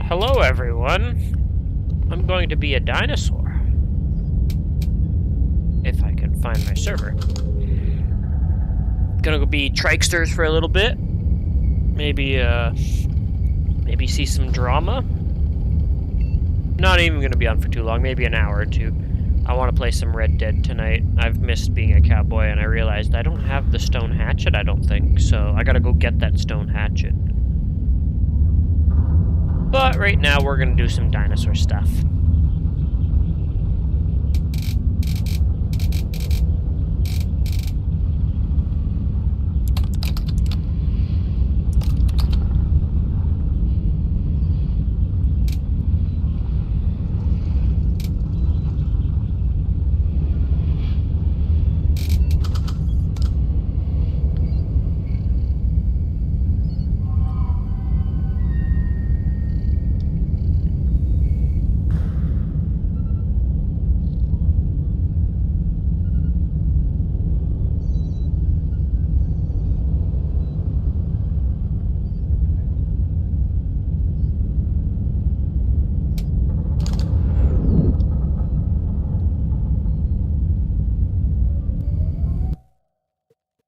Hello, everyone. I'm going to be a dinosaur. If I can find my server. Gonna go be Trikesters for a little bit. Maybe see some drama. Not even gonna be on for too long, maybe an hour or two. I want to play some Red Dead tonight. I've missed being a cowboy, and I realized I don't have the stone hatchet, I don't think, so I gotta go get that stone hatchet. But right now, we're gonna do some dinosaur stuff.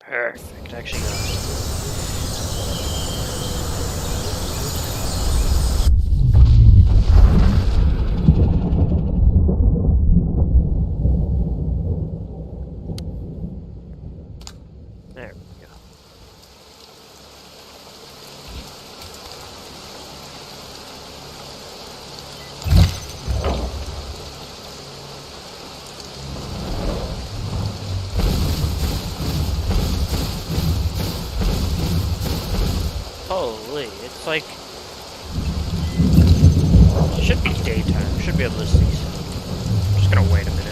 Perfect, actually there we go. Holy, it's like... It should be daytime. Should be able to see some. I'm just gonna wait a minute.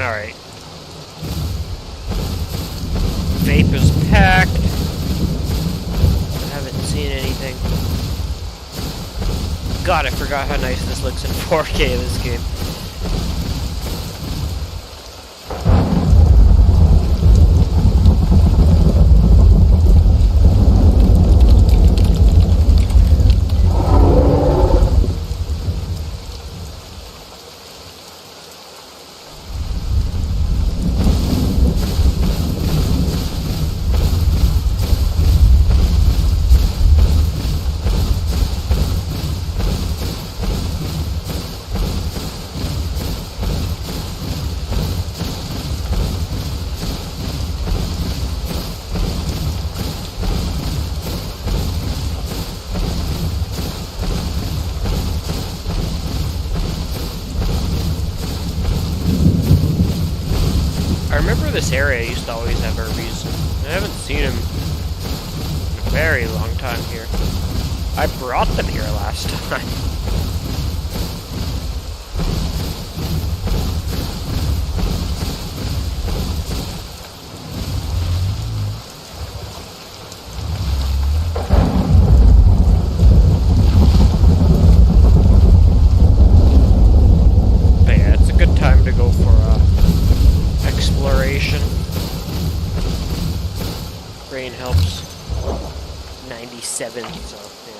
Alright. Vape is packed. I haven't seen anything. God, I forgot how nice this looks in 4K this game. I remember this area used to always have herbies. I haven't seen him in a very long time here. I brought them here last time. But yeah, it's a good time to go for exploration. Rain helps. 97, so yeah.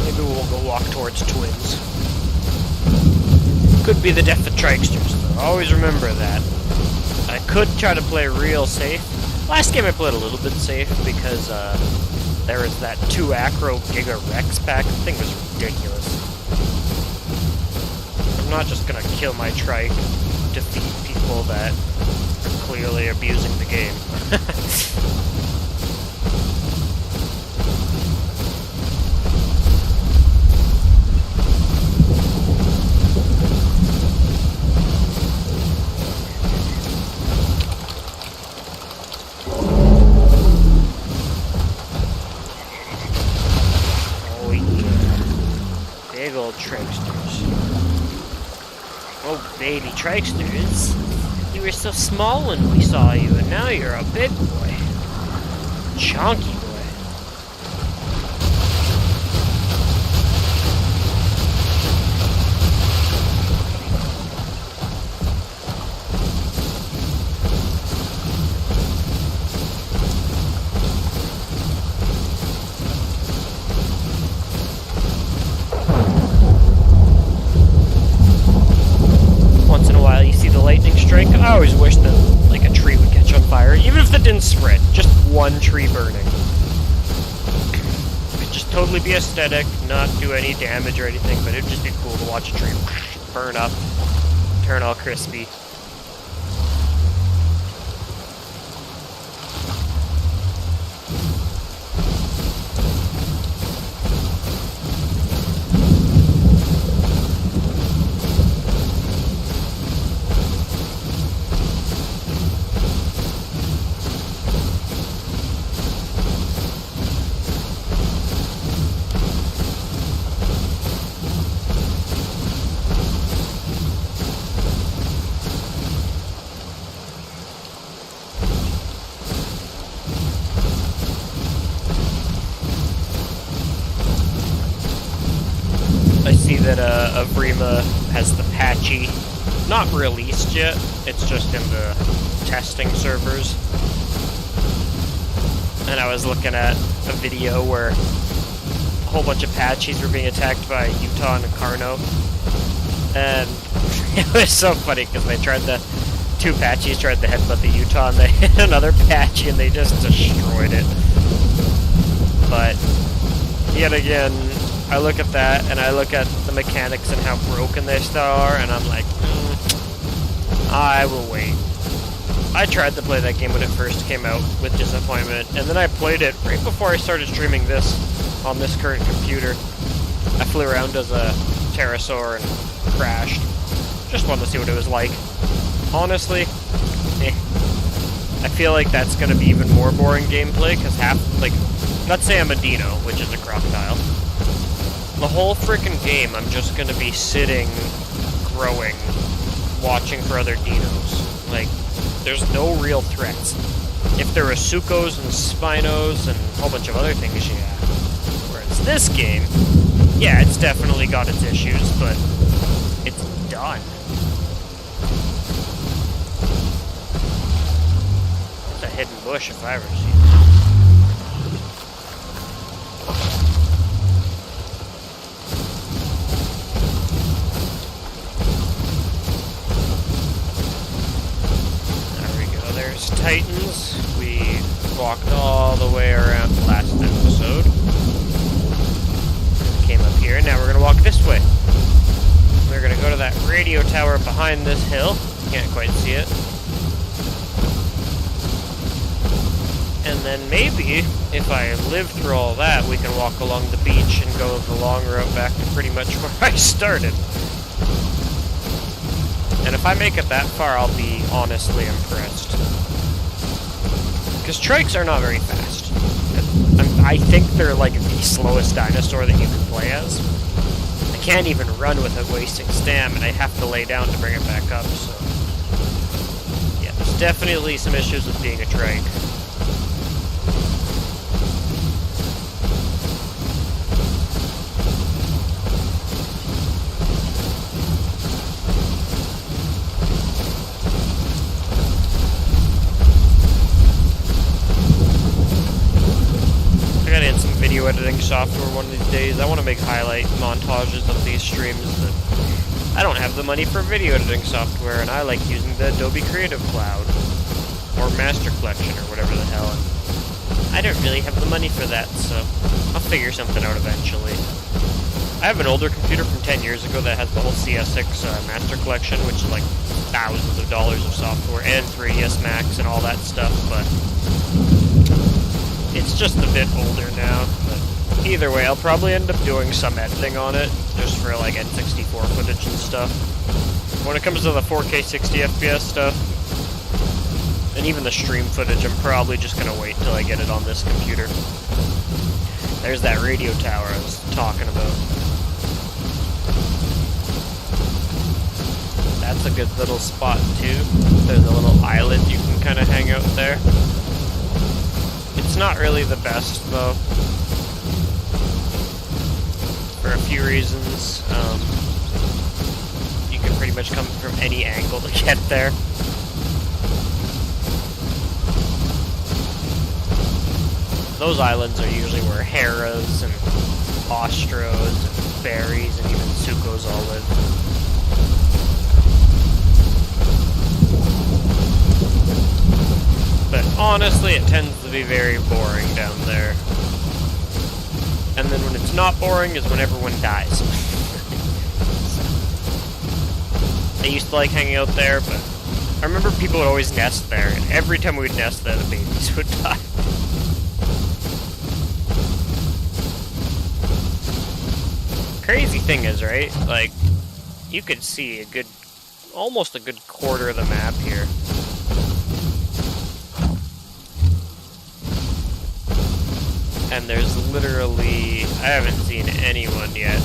Maybe we'll go walk towards Twins. Could be the death of Trikesters, though. Always remember that. I could try to play real safe. Last game I played a little bit safe because there was that 2 Acro Giga Rex pack. The thing was ridiculous. I'm not just gonna kill my Trike to defeat people that are clearly abusing the game. Big old Trikesters. Oh, baby Trikesters. You were so small when we saw you, and now you're a big boy. Chonky boy. I always wish that, like, a tree would catch on fire, even if it didn't spread, just one tree burning. It'd just totally be aesthetic, not do any damage or anything, but it'd just be cool to watch a tree burn up, turn all crispy. I see that Avrima has the patchy, not released yet, it's just in the testing servers. And I was looking at a video where a whole bunch of Apaches were being attacked by Utah and Carno. And it was so funny because they tried the 2 Apaches tried to headbutt the Utah and they hit another Apache and they just destroyed it. But yet again, I look at that, and I look at the mechanics and how broken they still are, and I'm like, I will wait. I tried to play that game when it first came out with disappointment, and then I played it right before I started streaming this on this current computer. I flew around as a pterosaur and crashed. Just wanted to see what it was like. Honestly, I feel like that's going to be even more boring gameplay, because let's say I'm a dino, which is a crocodile. The whole frickin' game, I'm just gonna be sitting, growing, watching for other dinos. Like, there's no real threats. If there are sucos and spinos and a whole bunch of other things, yeah. Whereas this game, yeah, it's definitely got its issues, but it's done. It's a hidden bush if I ever see it. There's Titans. We walked all the way around last episode. Came up here, and now we're going to walk this way. We're going to go to that radio tower behind this hill. Can't quite see it. And then maybe, if I live through all that, we can walk along the beach and go the long route back to pretty much where I started. And if I make it that far, I'll be honestly impressed. Because trikes are not very fast. I think they're like the slowest dinosaur that you can play as. I can't even run without wasting stam, and I have to lay down to bring it back up, so... yeah, there's definitely some issues with being a trike. Video editing software one of these days. I want to make highlight montages of these streams, but I don't have the money for video editing software, and I like using the Adobe Creative Cloud or Master Collection or whatever the hell. And I don't really have the money for that, so I'll figure something out eventually. I have an older computer from 10 years ago that has the whole CS6 Master Collection, which is like thousands of dollars of software, and 3ds Max and all that stuff, but it's just a bit older now, but either way, I'll probably end up doing some editing on it, just for like N64 footage and stuff. When it comes to the 4K 60 FPS stuff, and even the stream footage, I'm probably just gonna wait till I get it on this computer. There's that radio tower I was talking about. That's a good little spot too. There's a little island you can kind of hang out there. It's not really the best, though, for a few reasons. You can pretty much come from any angle to get there. Those islands are usually where Heras and Ostros and Berries and even Sukos all live. But honestly, it tends to be very boring down there. And then when it's not boring is when everyone dies. So, I used to like hanging out there, but I remember people would always nest there, and every time we'd nest there, the babies would die. Crazy thing is, right, like, you could see almost a good quarter of the map here. And there's literally, I haven't seen anyone yet.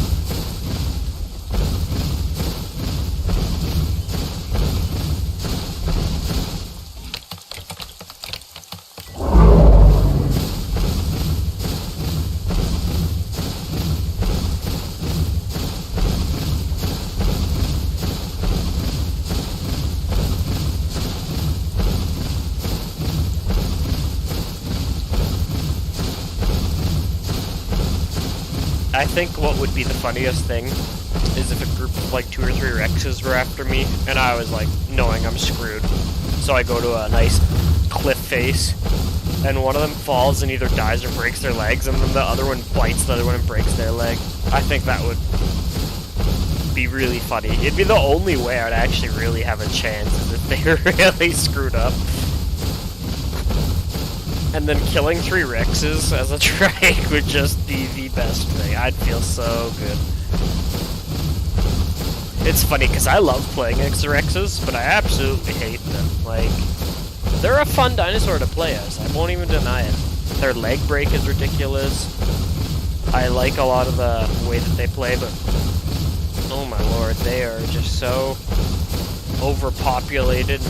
I think what would be the funniest thing is if a group of like 2 or 3 Rexes were after me, and I was like, knowing I'm screwed. So I go to a nice cliff face, and one of them falls and either dies or breaks their legs, and then the other one bites the other one and breaks their leg. I think that would be really funny. It'd be the only way I'd actually really have a chance, is if they were really screwed up. And then killing 3 Rexes as a trike would just be the best thing. I'd feel so good. It's funny, because I love playing Rexes, but I absolutely hate them. Like, they're a fun dinosaur to play as. I won't even deny it. Their leg break is ridiculous. I like a lot of the way that they play, but oh my lord, they are just so overpopulated.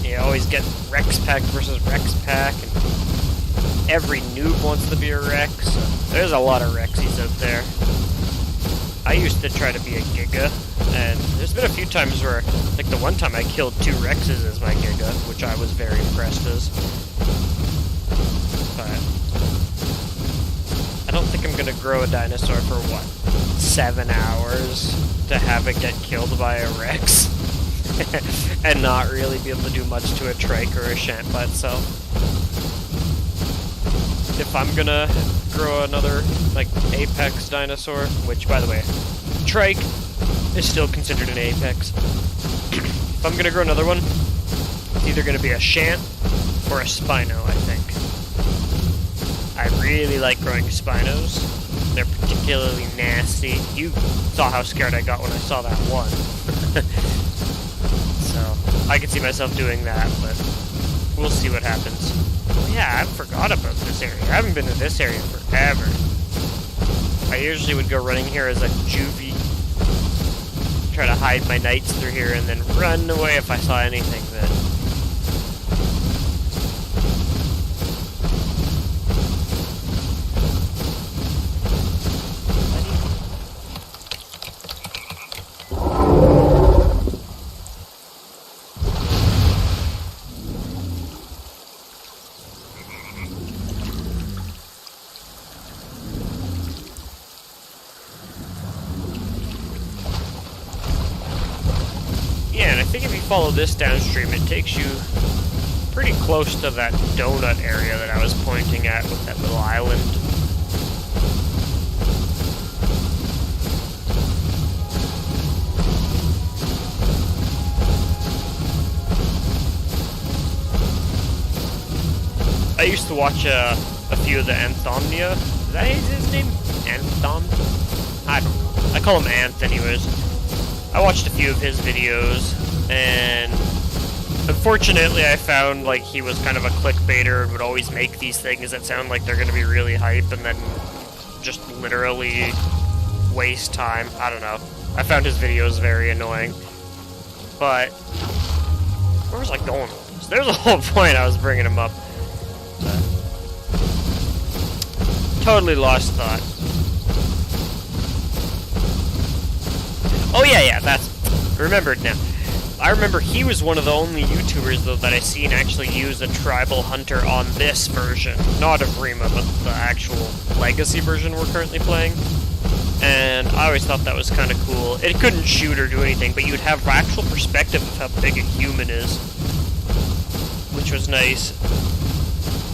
You always get Rex Pack versus Rex Pack, and every noob wants to be a Rex. So there's a lot of Rexies out there. I used to try to be a Giga, and there's been a few times where, like the one time I killed 2 Rexes as my Giga, which I was very impressed as. But I don't think I'm gonna grow a dinosaur for, what, 7 hours to have it get killed by a Rex and not really be able to do much to a Trike or a Shant by itself. If I'm gonna grow another, like, Apex dinosaur, which, by the way, Trike is still considered an Apex. If I'm gonna grow another one, it's either gonna be a Shant or a Spino, I think. I really like growing Spinos. They're particularly nasty. You saw how scared I got when I saw that one. So, I could see myself doing that, but we'll see what happens. Oh yeah, I forgot about this area. I haven't been to this area forever. I usually would go running here as a juvie. Try to hide my knights through here and then run away if I saw anything that... Yeah, and I think if you follow this downstream, it takes you pretty close to that donut area that I was pointing at with that little island. I used to watch a few of the Anthomnia. Is that his name? Anthom? I don't know. I call him Anth anyways. I watched a few of his videos, and unfortunately I found like he was kind of a clickbaiter and would always make these things that sound like they're going to be really hype and then just literally waste time. I don't know. I found his videos very annoying. But where was I going with this? There's a whole point I was bringing him up. Totally lost thought. Oh yeah, that's... remembered now. I remember he was one of the only YouTubers, though, that I seen actually use a tribal hunter on this version. Not of Rima, but the actual legacy version we're currently playing. And I always thought that was kind of cool. It couldn't shoot or do anything, but you'd have actual perspective of how big a human is. Which was nice.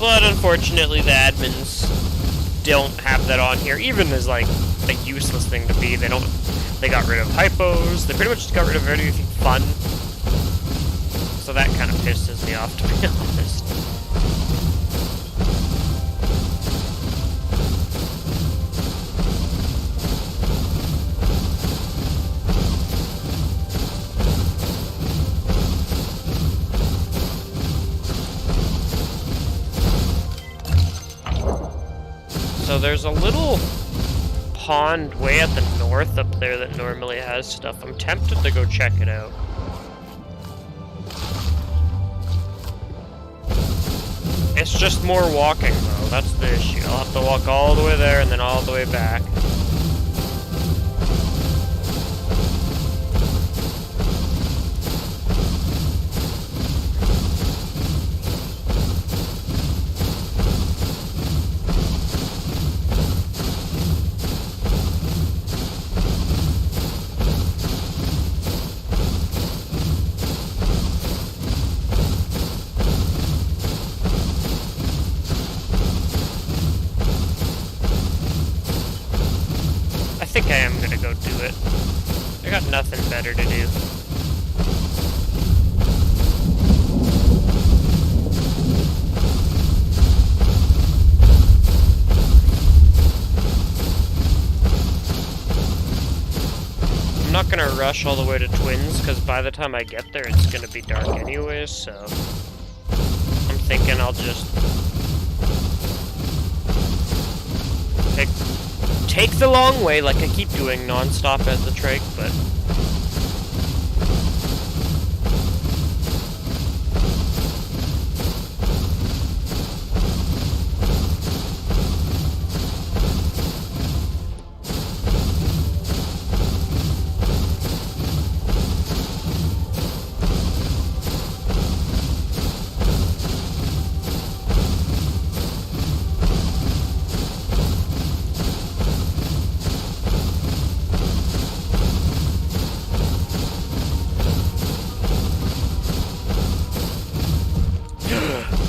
But unfortunately, the admins don't have that on here, even as, like, a useless thing to be. They got rid of hypos. They pretty much just got rid of anything fun. So that kind of pisses me off, to be honest. So there's a little pond way at the north up there that normally has stuff. I'm tempted to go check it out. It's just more walking though, that's the issue. I'll have to walk all the way there and then all the way back. I think I am gonna go do it. I got nothing better to do. I'm not gonna rush all the way to Twins, because by the time I get there, it's gonna be dark anyways, so I'm thinking I'll just take the long way, like I keep doing non-stop at the trike, but...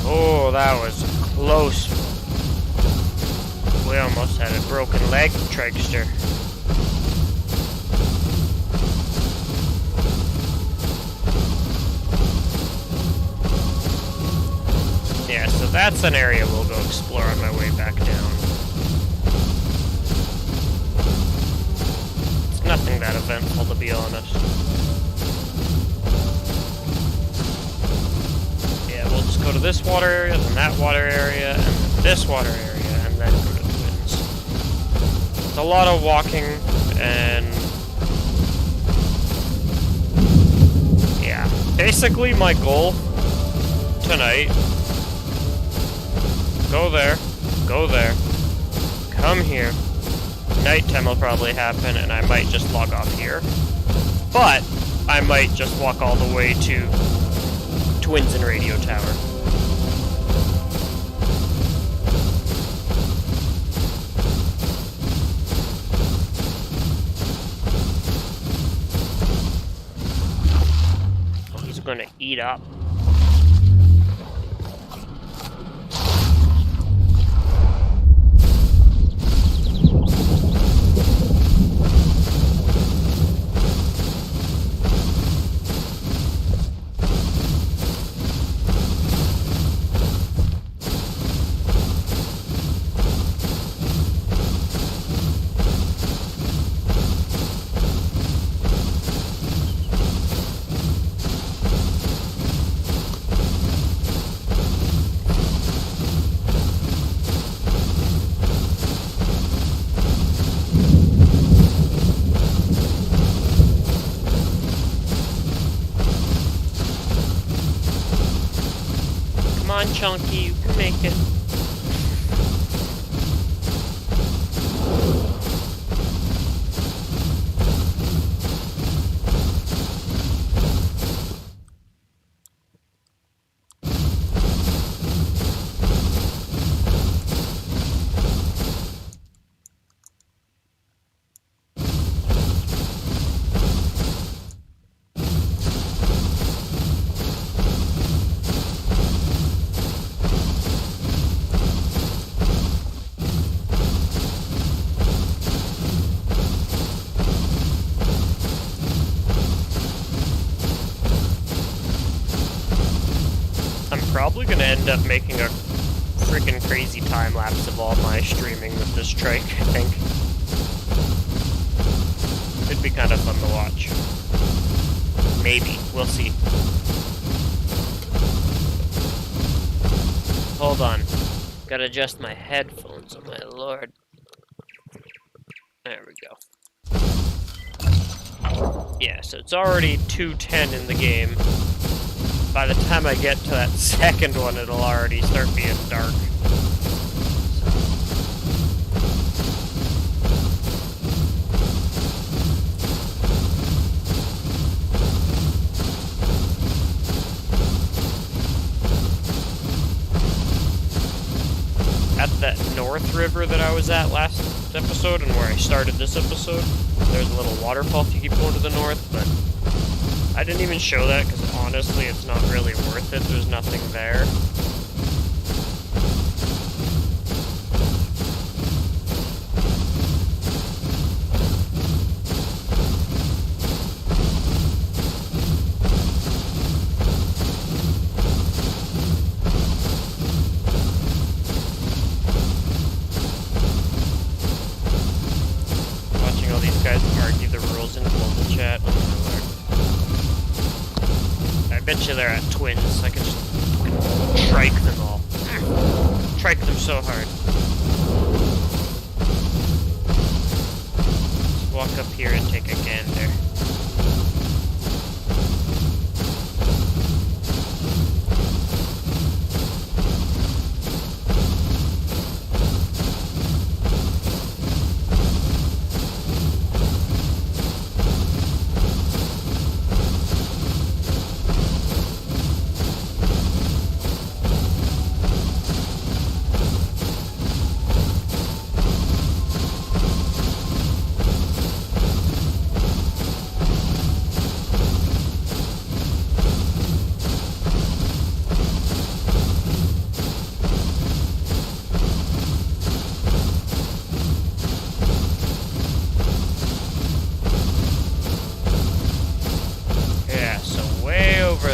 Oh, that was close. We almost had a broken leg, Trikester. Yeah, so that's an area we'll go explore on my way back down. It's nothing that eventful, to be honest. We'll just go to this water area, then that water area, and then this water area, and then go to Twins. It's a lot of walking, and... yeah. Basically, my goal tonight... go there, come here. Nighttime will probably happen, and I might just log off here. But, I might just walk all the way to Twins and Radio Tower. Oh, he's gonna eat up. Come on, Chunky, you can make it. Probably gonna end up making a freaking crazy time lapse of all my streaming with this trike, I think. It'd be kind of fun to watch. Maybe. We'll see. Hold on. Gotta adjust my headphones, oh my lord. There we go. Yeah, so it's already 2:10 in the game. By the time I get to that second one, it'll already start being dark. At that North River that I was at last episode, and where I started this episode, there's a little waterfall if you keep going to the north, but I didn't even show that because honestly it's not really worth it, there's nothing there. Watching all these guys argue the rules in global chat, oh my lord. I bet you they're at Twins. I can just trike them all. Trike them so hard. walk up here and take a gander.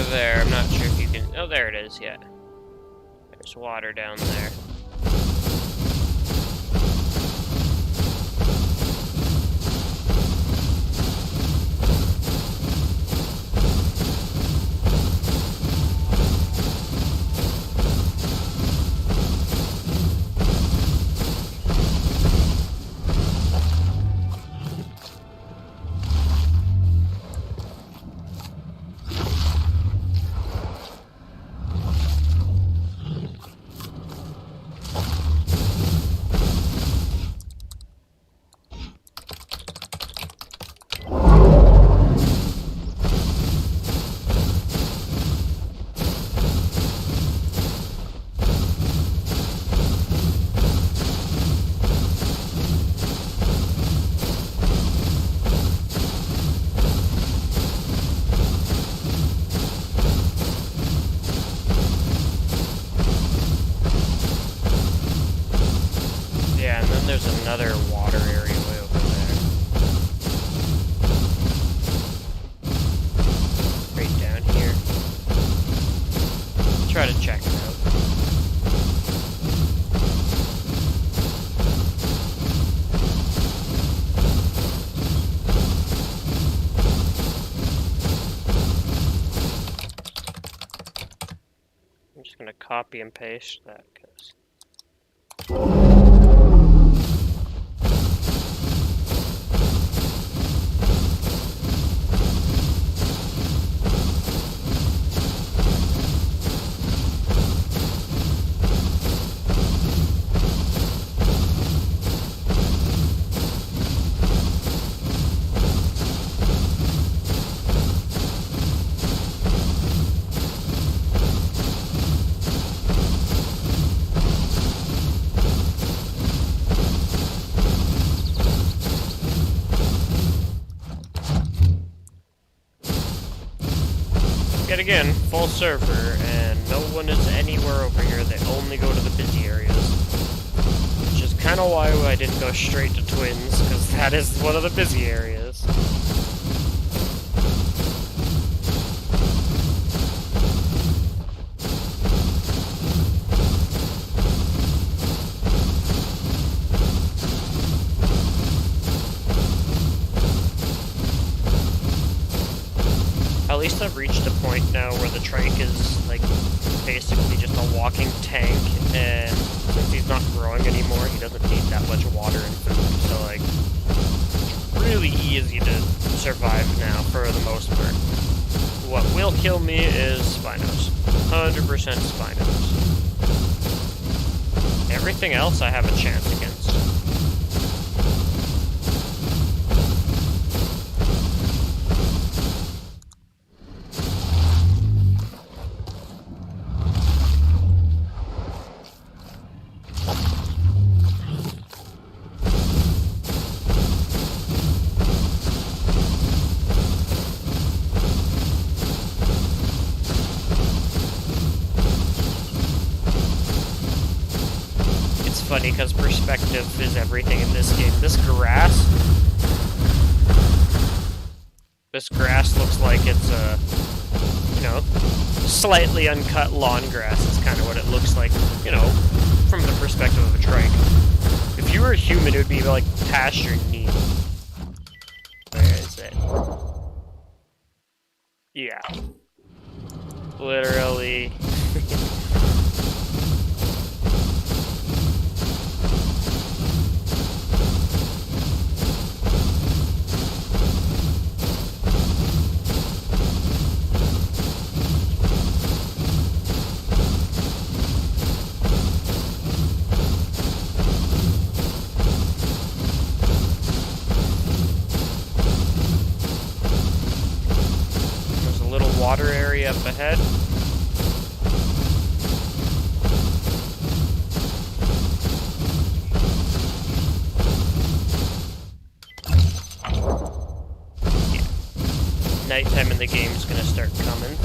There, I'm not sure if you can. Oh, there it is. Yeah, there's water down there. There's another water area way over there. Right down here. Try to check it out. I'm just gonna copy and paste that because yet again, full server, and no one is anywhere over here. They only go to the busy areas. Which is kind of why I didn't go straight to Twins, because that is one of the busy areas. At least I've reached a point now where the Trike is, like, basically just a walking tank, and since he's not growing anymore, he doesn't need that much water and food, so, like, it's really easy to survive now, for the most part. What will kill me is Spinos. 100% Spinos. Everything else I have a chance against. Funny because perspective is everything in this game. This grass looks like it's a, you know, slightly uncut lawn grass. It's kind of what it looks like, you know, from the perspective of a Trike. If you were a human, it would be like past your knee. Where is it? Yeah. Literally. ahead. Yeah. Nighttime in the game is gonna start coming.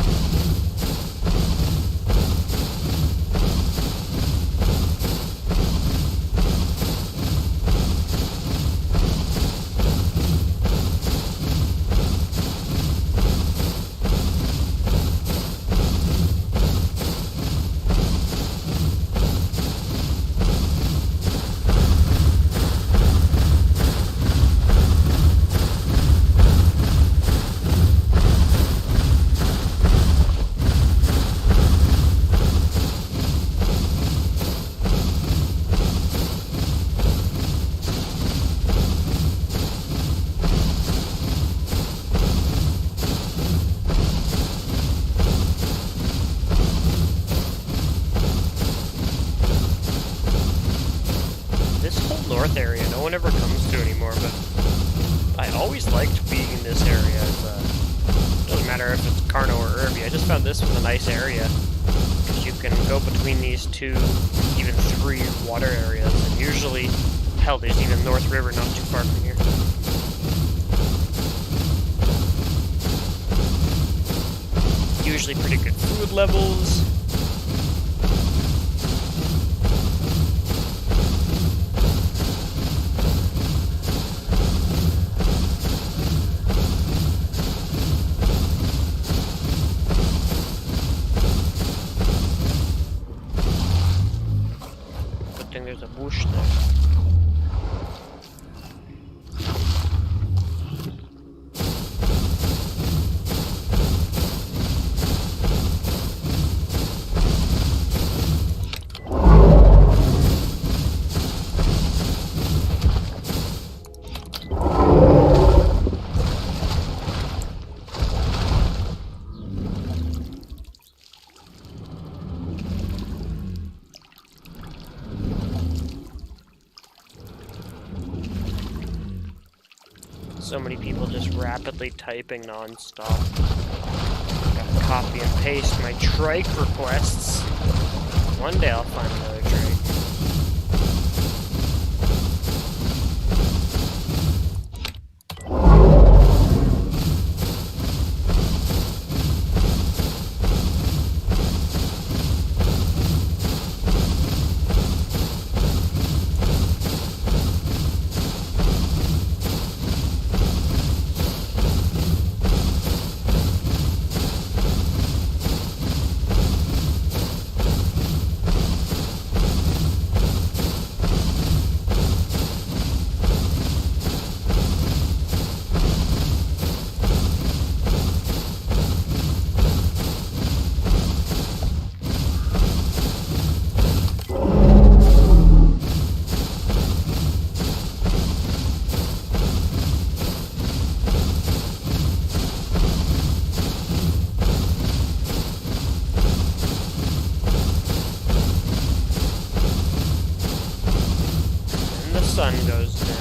North area no one ever comes to anymore, but I always liked being in this area. Doesn't matter if it's Carno or Irby. I just found this was a nice area because you can go between these two, even three water areas, and usually, hell, there's even North River not too far from here. Usually pretty good food levels. There's a bush there. So many people just rapidly typing non-stop. Gotta copy and paste my trike requests. One day I'll find another trike. Sun goes down.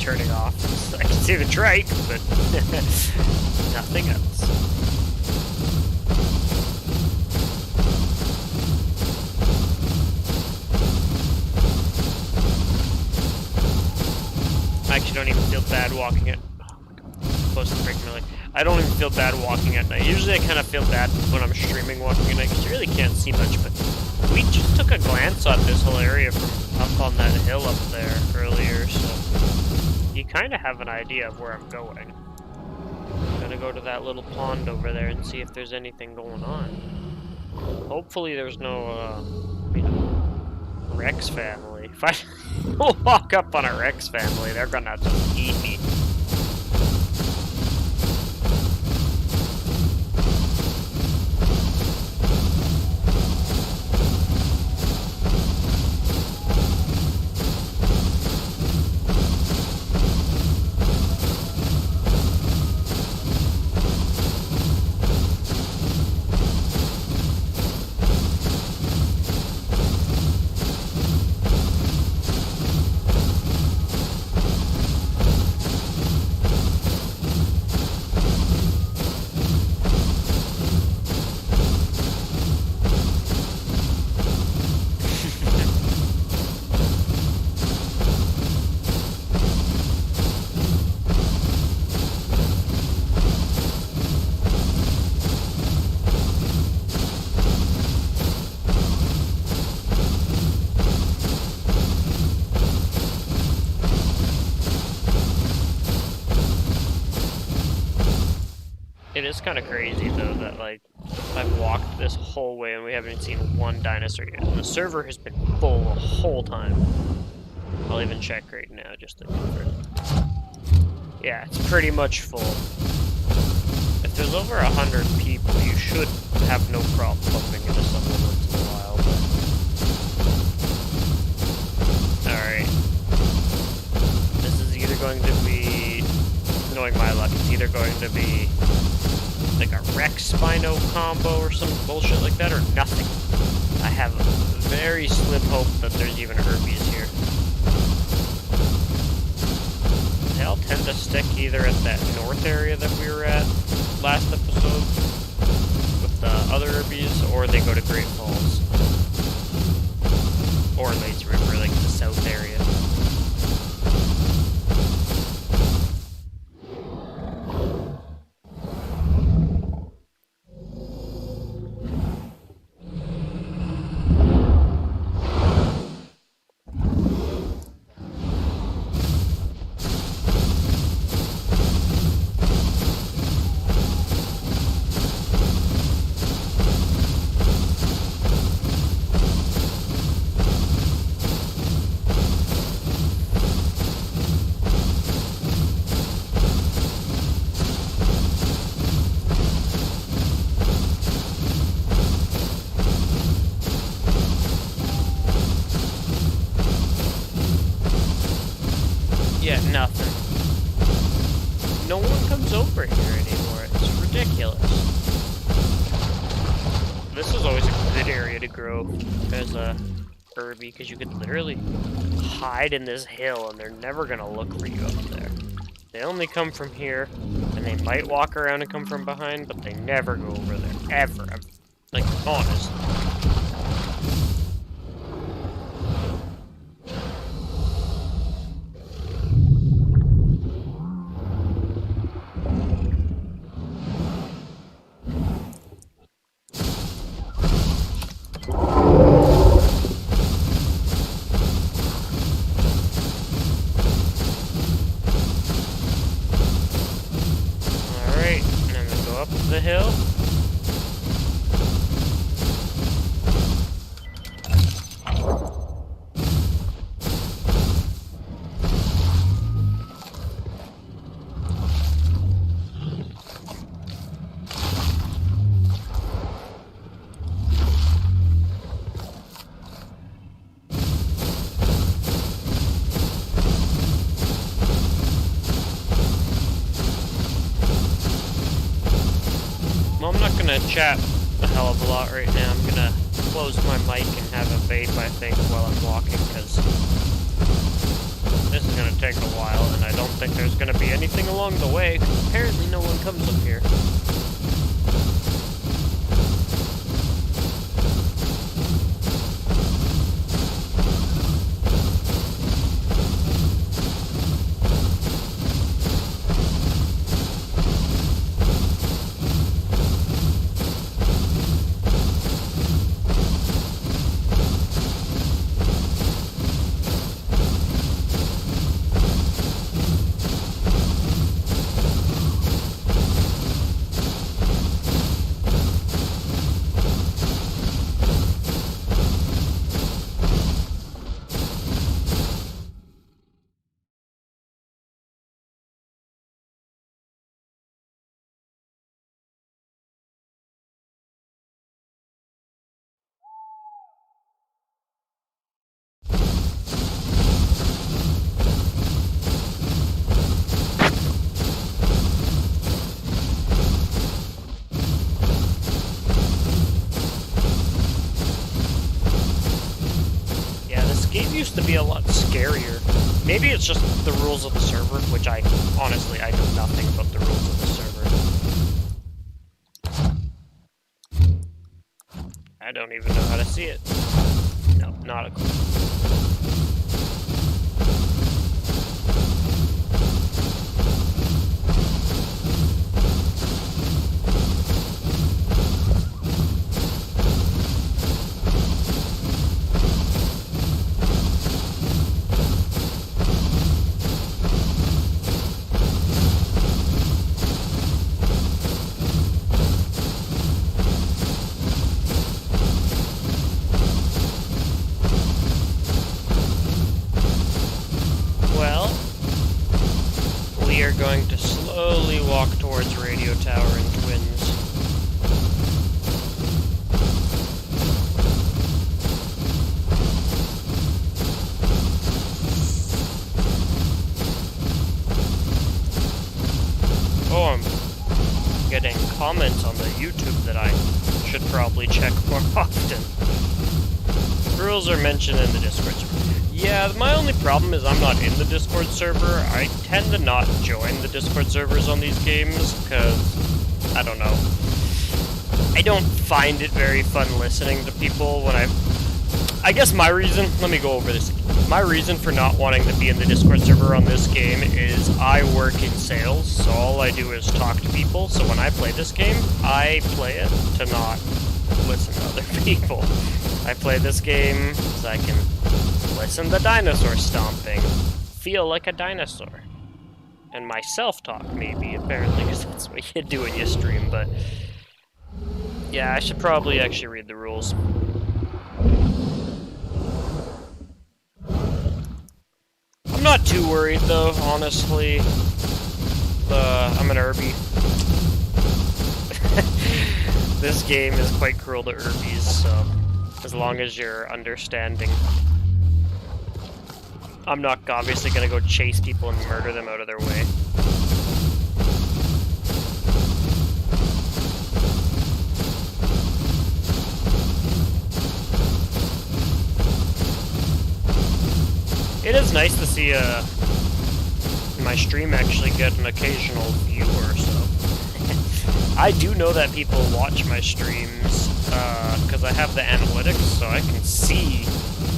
turning off. I can see the trike, but nothing else. I actually don't even feel bad walking it. Oh my god, close to breaking my leg. I don't even feel bad walking at night. Usually I kind of feel bad when I'm streaming walking at night because you really can't see much, but we just took a glance at this whole area from up on that hill up there earlier, so you kind of have an idea of where I'm going. I'm gonna go to that little pond over there and see if there's anything going on. Hopefully there's no, Rex family. If I walk up on a Rex family, they're gonna just eat me. It is kind of crazy though that like I've walked this whole way and we haven't seen one dinosaur yet. And the server has been full the whole time. I'll even check right now just to confirm. Yeah, it's pretty much full. If there's over 100 people, you should have no problem bumping into someone once in a while. But alright. This is either going to be, knowing my luck, it's either going to be like a Rex Spino combo or some bullshit like that, or nothing. I have a very slim hope that there's even herbies here. They all tend to stick either at that north area that we were at last episode with the other herbies, or they go to Great Falls. Or Lates River, like the south area. Yeah, nothing. No one comes over here anymore. It's ridiculous. This is always a good area to grow as a herby, because you could literally hide in this hill and they're never gonna look for you up there. They only come from here, and they might walk around and come from behind, but they never go over there, ever. I'm, like, honest. The hill. Well, I'm not gonna chat a hell of a lot right now. I'm gonna close my mic and have a vape, I think, while I'm walking, because this is gonna gonna take a while, and I don't think there's gonna be anything along the way, 'cause apparently no one comes up here. Used to be a lot scarier. Maybe it's just the rules of the server, which honestly, I know nothing about the rules of the server. I don't even know how to see it. No, not a clue. Going to slowly walk towards Radio Tower and Twins. Oh, I'm getting comments on the YouTube that I should probably check more often. Rules are mentioned in the Discord server. Yeah, my only problem is I'm not in the Discord server. I tend to not join the Discord servers on these games, because, I don't know. I don't find it very fun listening to people when I guess my reason, let me go over this. My reason for not wanting to be in the Discord server on this game is I work in sales, so all I do is talk to people. So when I play this game, I play it to not listen to other people. I play this game so I can listen to dinosaur stomping, feel like a dinosaur, and my self-talk maybe, apparently, because that's what you do when you stream, but yeah, I should probably actually read the rules. I'm not too worried though, honestly. I'm an Herbie. This game is quite cruel to Herbies, so as long as you're understanding. I'm not obviously gonna go chase people and murder them out of their way. It is nice to see my stream actually get an occasional view or so. I do know that people watch my streams because I have the analytics, so I can see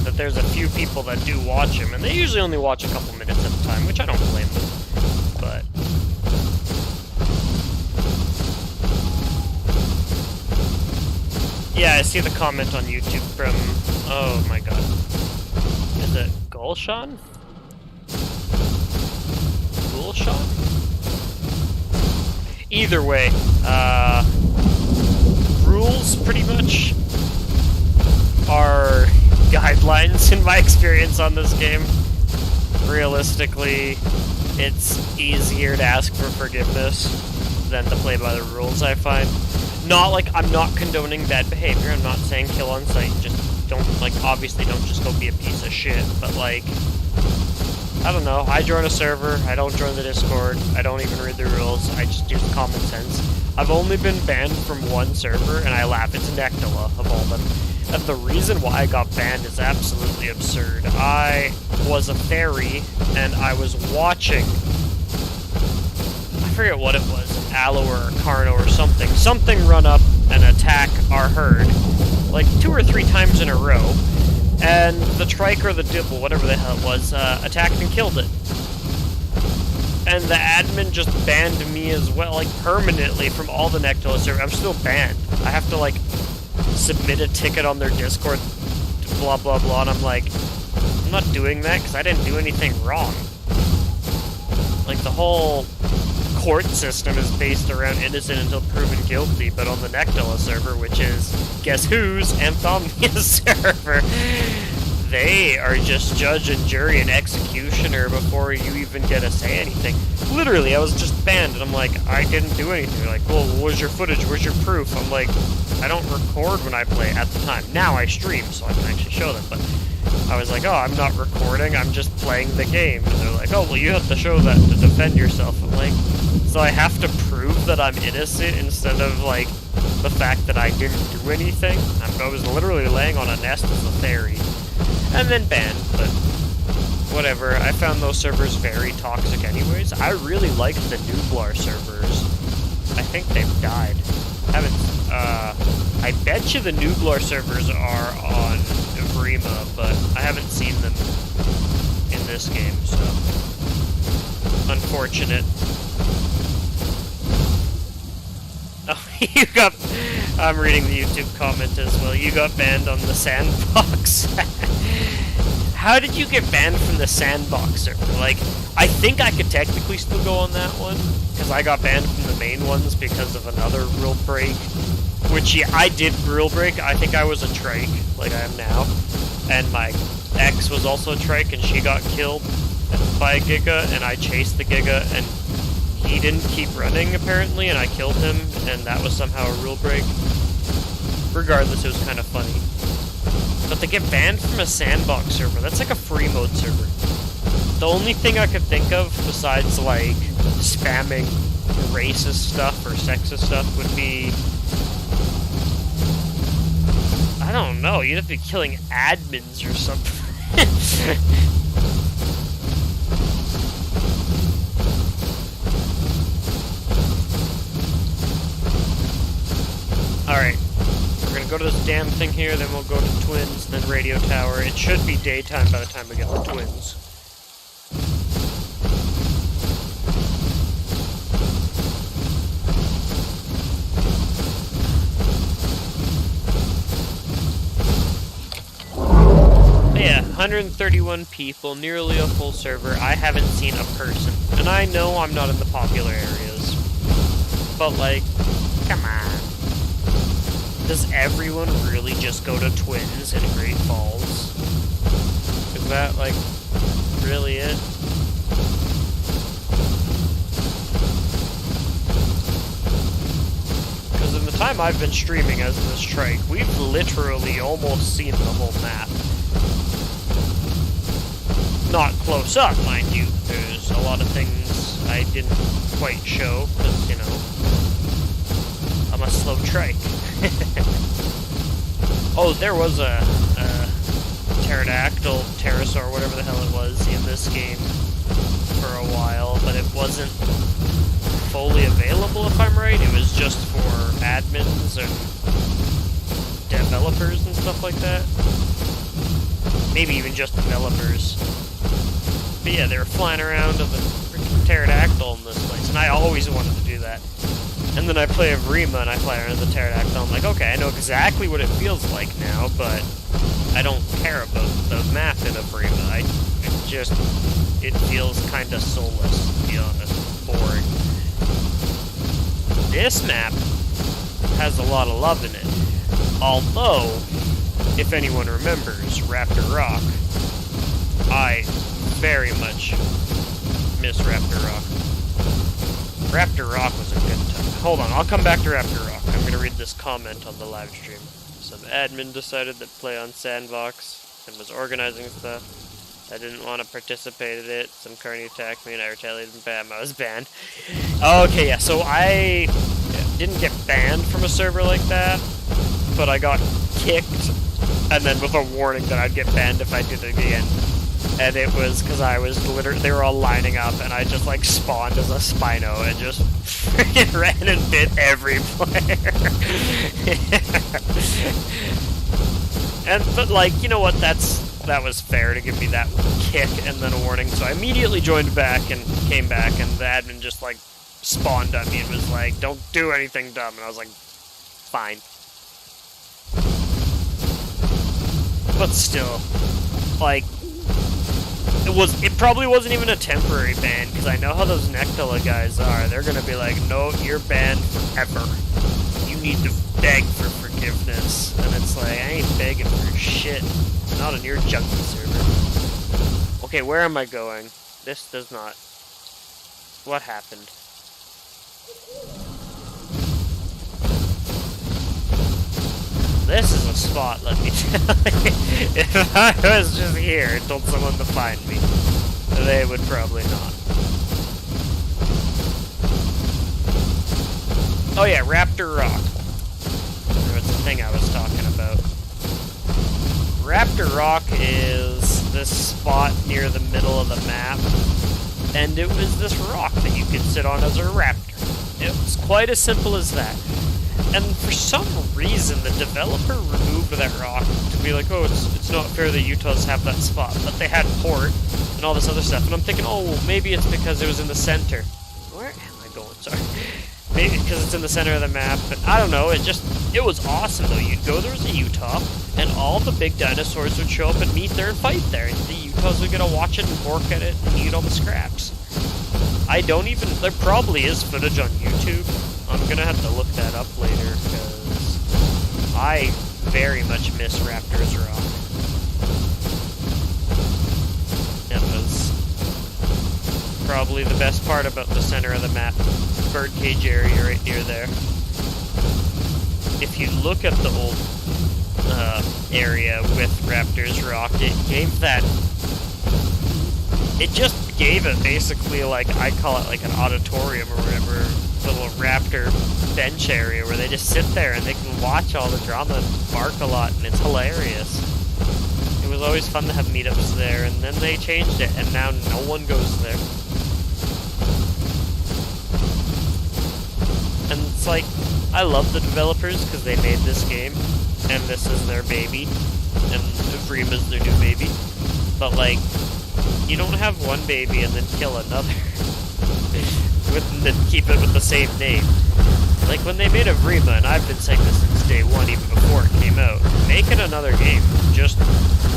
that there's a few people that do watch them, and they usually only watch a couple minutes at a time, which I don't blame them, but yeah, I see the comment on YouTube from, oh my god, is it Gulshan? Gulshan? Either way, rules pretty much are guidelines in my experience on this game. Realistically, it's easier to ask for forgiveness than to play by the rules, I find. Not like, I'm not condoning bad behavior, I'm not saying kill on sight, just don't, like, obviously don't just go be a piece of shit, but like, I don't know. I join a server. I don't join the Discord. I don't even read the rules. I just use common sense. I've only been banned from one server, and I laugh. It's Nectala, of all them. And the reason why I got banned is absolutely absurd. I was a fairy, and I was watching... I forget what it was. An Aloe or a Carno or something. Something run up and attack our herd. Like 2 or 3 times in a row. And the Trike or the Dibble, whatever the hell it was, attacked and killed it. And the admin just banned me as well, like, permanently from all the Nectala servers. I'm still banned. I have to, like, submit a ticket on their Discord, blah, blah, blah, and I'm like, I'm not doing that because I didn't do anything wrong. Like, the whole court system is based around innocent until proven guilty, but on the Nectala server, which is, guess whose, Anthomnia's server, they are just judge and jury and executioner before you even get to say anything. Literally, I was just banned, and I'm like, I didn't do anything. They're like, well, where's your footage? Where's your proof? I'm like, I don't record when I play at the time. Now I stream, so I can actually show them, but I was like, oh, I'm not recording, I'm just playing the game. And they're like, oh, well, you have to show that to defend yourself. I'm like, so I have to prove that I'm innocent instead of, like, the fact that I didn't do anything? I was literally laying on a nest as a fairy. And then banned, but whatever. I found those servers very toxic anyways. I really liked the Nublar servers. I think they've died. I bet you the Nublar servers are on Vrima, but I haven't seen them in this game, so unfortunate. Oh, you got... I'm reading the YouTube comment as well. You got banned on the sandbox. How did you get banned from the sandbox server? Like, I think I could technically still go on that one, because I got banned from the main ones because of another rule break. Which, yeah, I did rule break. I think I was a Trike, like I am now. And my ex was also a Trike, and she got killed by a Giga, and I chased the Giga, and he didn't keep running, apparently, and I killed him, and that was somehow a rule break. Regardless, it was kind of funny. But to get banned from a sandbox server, that's like a free mode server. The only thing I could think of, besides, like, spamming racist stuff or sexist stuff, would be... I don't know, you'd have to be killing admins or something. Alright, we're gonna go to this damn thing here, then we'll go to Twins, then Radio Tower. It should be daytime by the time we get to Twins. But yeah, 131 people, nearly a full server. I haven't seen a person. And I know I'm not in the popular areas. But like, come on. Does everyone really just go to Twins in Great Falls? Is that, like, really it? Because in the time I've been streaming as this Trike, we've literally almost seen the whole map. Not close up, mind you. There's a lot of things I didn't quite show, because, you know, I'm a slow Trike. Oh, there was a pterodactyl, pterosaur, whatever the hell it was, in this game for a while, but it wasn't fully available, if I'm right. It was just for admins and developers and stuff like that. Maybe even just developers. But yeah, they were flying around of a freaking pterodactyl in this place, and I always wanted to do that. And then I play Vrima and I fly around the pterodactyl. I'm like, okay, I know exactly what it feels like now, but I don't care about the map in Vrima. It feels kind of soulless, to be honest. Boring. This map has a lot of love in it. Although, if anyone remembers Raptor Rock, I very much miss Raptor Rock. Raptor Rock was a good time. Hold on, I'll come back to Raptor Rock. I'm gonna read this comment on the live stream. Some admin decided that play on Sandbox and was organizing stuff. I didn't want to participate in it. Some carny attacked me and I retaliated and bam, I was banned. Okay, yeah, so I didn't get banned from a server like that, but I got kicked, and then with a warning that I'd get banned if I did it again. And it was because I was literally, they were all lining up, and I just like spawned as a Spino and just freaking ran and bit every player. But like, you know what, that was fair to give me that kick and then a warning, so I immediately joined back and came back, and the admin just like spawned on me and was like, don't do anything dumb, and I was like, fine. But still, like, it probably wasn't even a temporary ban, because I know how those Nectala guys are. They're gonna be like, no, you're banned forever. You need to beg for forgiveness. And it's like, I ain't begging for shit. Not on your junkie server. Okay, where am I going? This does not... What happened? This is a spot, let me tell you. If I was just here and told someone to find me, they would probably not. Oh yeah, Raptor Rock. There was the thing I was talking about. Raptor Rock is this spot near the middle of the map, and it was this rock that you could sit on as a raptor. It was quite as simple as that. And for some reason, the developer removed that rock to be like, oh, it's not fair that Utahs have that spot. But they had port and all this other stuff. And I'm thinking, oh, well, maybe it's because it was in the center. Where am I going? Sorry. Maybe because it's in the center of the map. But I don't know. It was awesome, though. You'd go there as a Utah, and all the big dinosaurs would show up and meet there and fight there. And the Utahs would get to watch it and work at it and eat all the scraps. There probably is footage on YouTube. I'm gonna have to look that up later, because I very much miss Raptors Rock. It was probably the best part about the center of the map. Birdcage area right near there. If you look at the old area with Raptors Rock, it just gave it basically, like, I call it like an auditorium or whatever, little raptor bench area where they just sit there and they can watch all the drama and bark a lot, and it's hilarious. It was always fun to have meetups there, and then they changed it, and now no one goes there. And it's like, I love the developers because they made this game, and this is their baby, and Vrima's their new baby. But like, you don't have one baby and then kill another. Then keep it with the same name. Like when they made a Vrima, and I've been saying this since day one, even before it came out, making another game. Just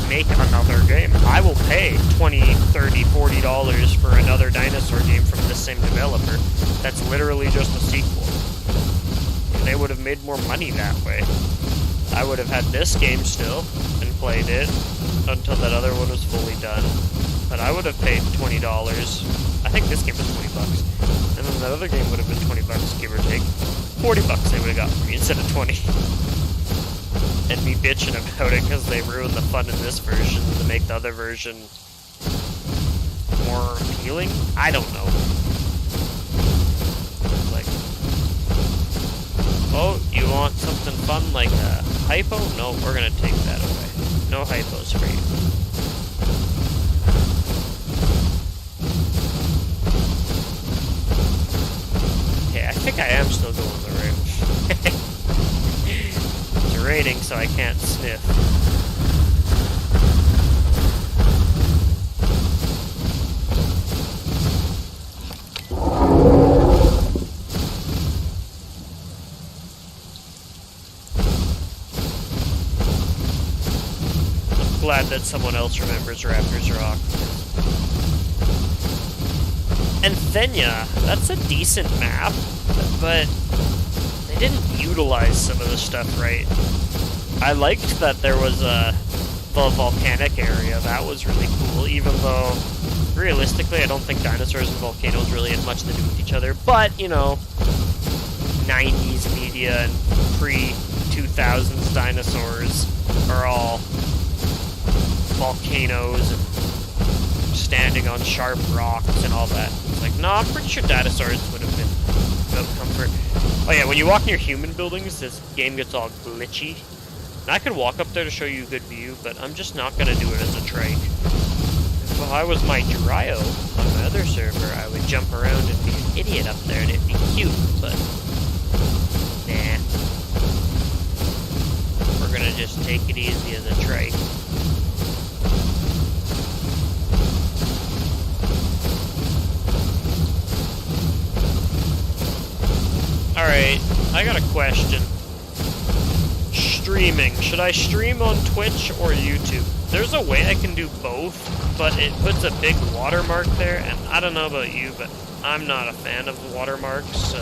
make another game. I will pay $20, $30, $40 for another dinosaur game from this same developer. That's literally just a sequel. They would have made more money that way. I would have had this game still and played it until that other one was fully done. But I would have paid $20. I think this game was $20. And then that other game would have been $20, give or take. $40 they would have got for me instead of 20. And me bitching about it because they ruined the fun in this version to make the other version more appealing? I don't know. It's like, oh, you want something fun like a hypo? No, we're gonna take that away. No hypos for you. I think I am still going the right way. It's raining, so I can't sniff. I'm glad that someone else remembers Raptors Rock. And Thenya, that's a decent map, but they didn't utilize some of the stuff right. I liked that there was the volcanic area. That was really cool, even though, realistically, I don't think dinosaurs and volcanoes really had much to do with each other. But, you know, 90s media and pre-2000s dinosaurs are all volcanoes and standing on sharp rocks and all that. It's like, no, I'm pretty sure dinosaurs would have been about comfort. Oh yeah, when you walk near human buildings, this game gets all glitchy. And I could walk up there to show you a good view, but I'm just not gonna do it as a trike. If I was my Dryo on my other server, I would jump around and be an idiot up there and it'd be cute, but nah. We're gonna just take it easy as a trike. Alright, I got a question. Streaming. Should I stream on Twitch or YouTube? There's a way I can do both, but it puts a big watermark there, and I don't know about you, but I'm not a fan of the watermarks, so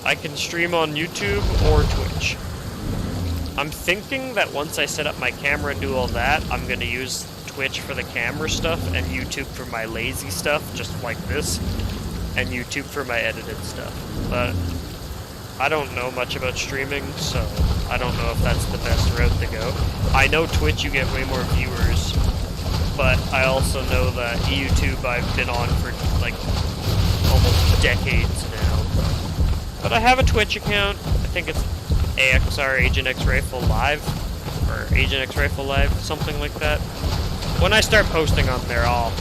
I can stream on YouTube or Twitch. I'm thinking that once I set up my camera and do all that, I'm going to use Twitch for the camera stuff and YouTube for my lazy stuff, just like this, and YouTube for my edited stuff. But I don't know much about streaming, so I don't know if that's the best route to go. I know Twitch you get way more viewers, but I also know that YouTube I've been on for like almost decades now. But I have a Twitch account. I think it's AXR Agent X Rifle Live, or Agent X Rifle Live, something like that. When I start posting on there, I'll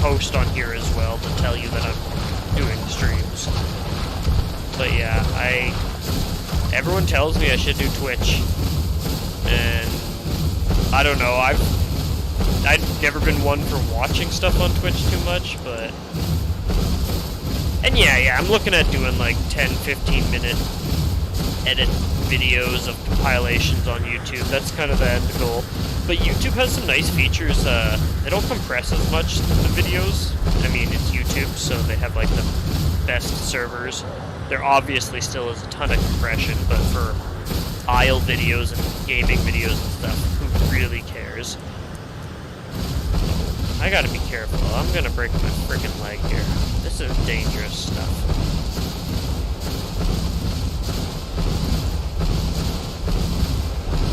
post on here as well to tell you that I'm doing streams. But yeah, everyone tells me I should do Twitch, and I don't know, I've never been one for watching stuff on Twitch too much, but, and yeah, I'm looking at doing like 10-15 minute edit videos of compilations on YouTube. That's kind of the end goal. But YouTube has some nice features. They don't compress as much the videos. I mean, it's YouTube, so they have like the best servers. There obviously still is a ton of compression, but for idle videos and gaming videos and stuff, who really cares? I gotta be careful. I'm gonna break my freaking leg here. This is dangerous stuff.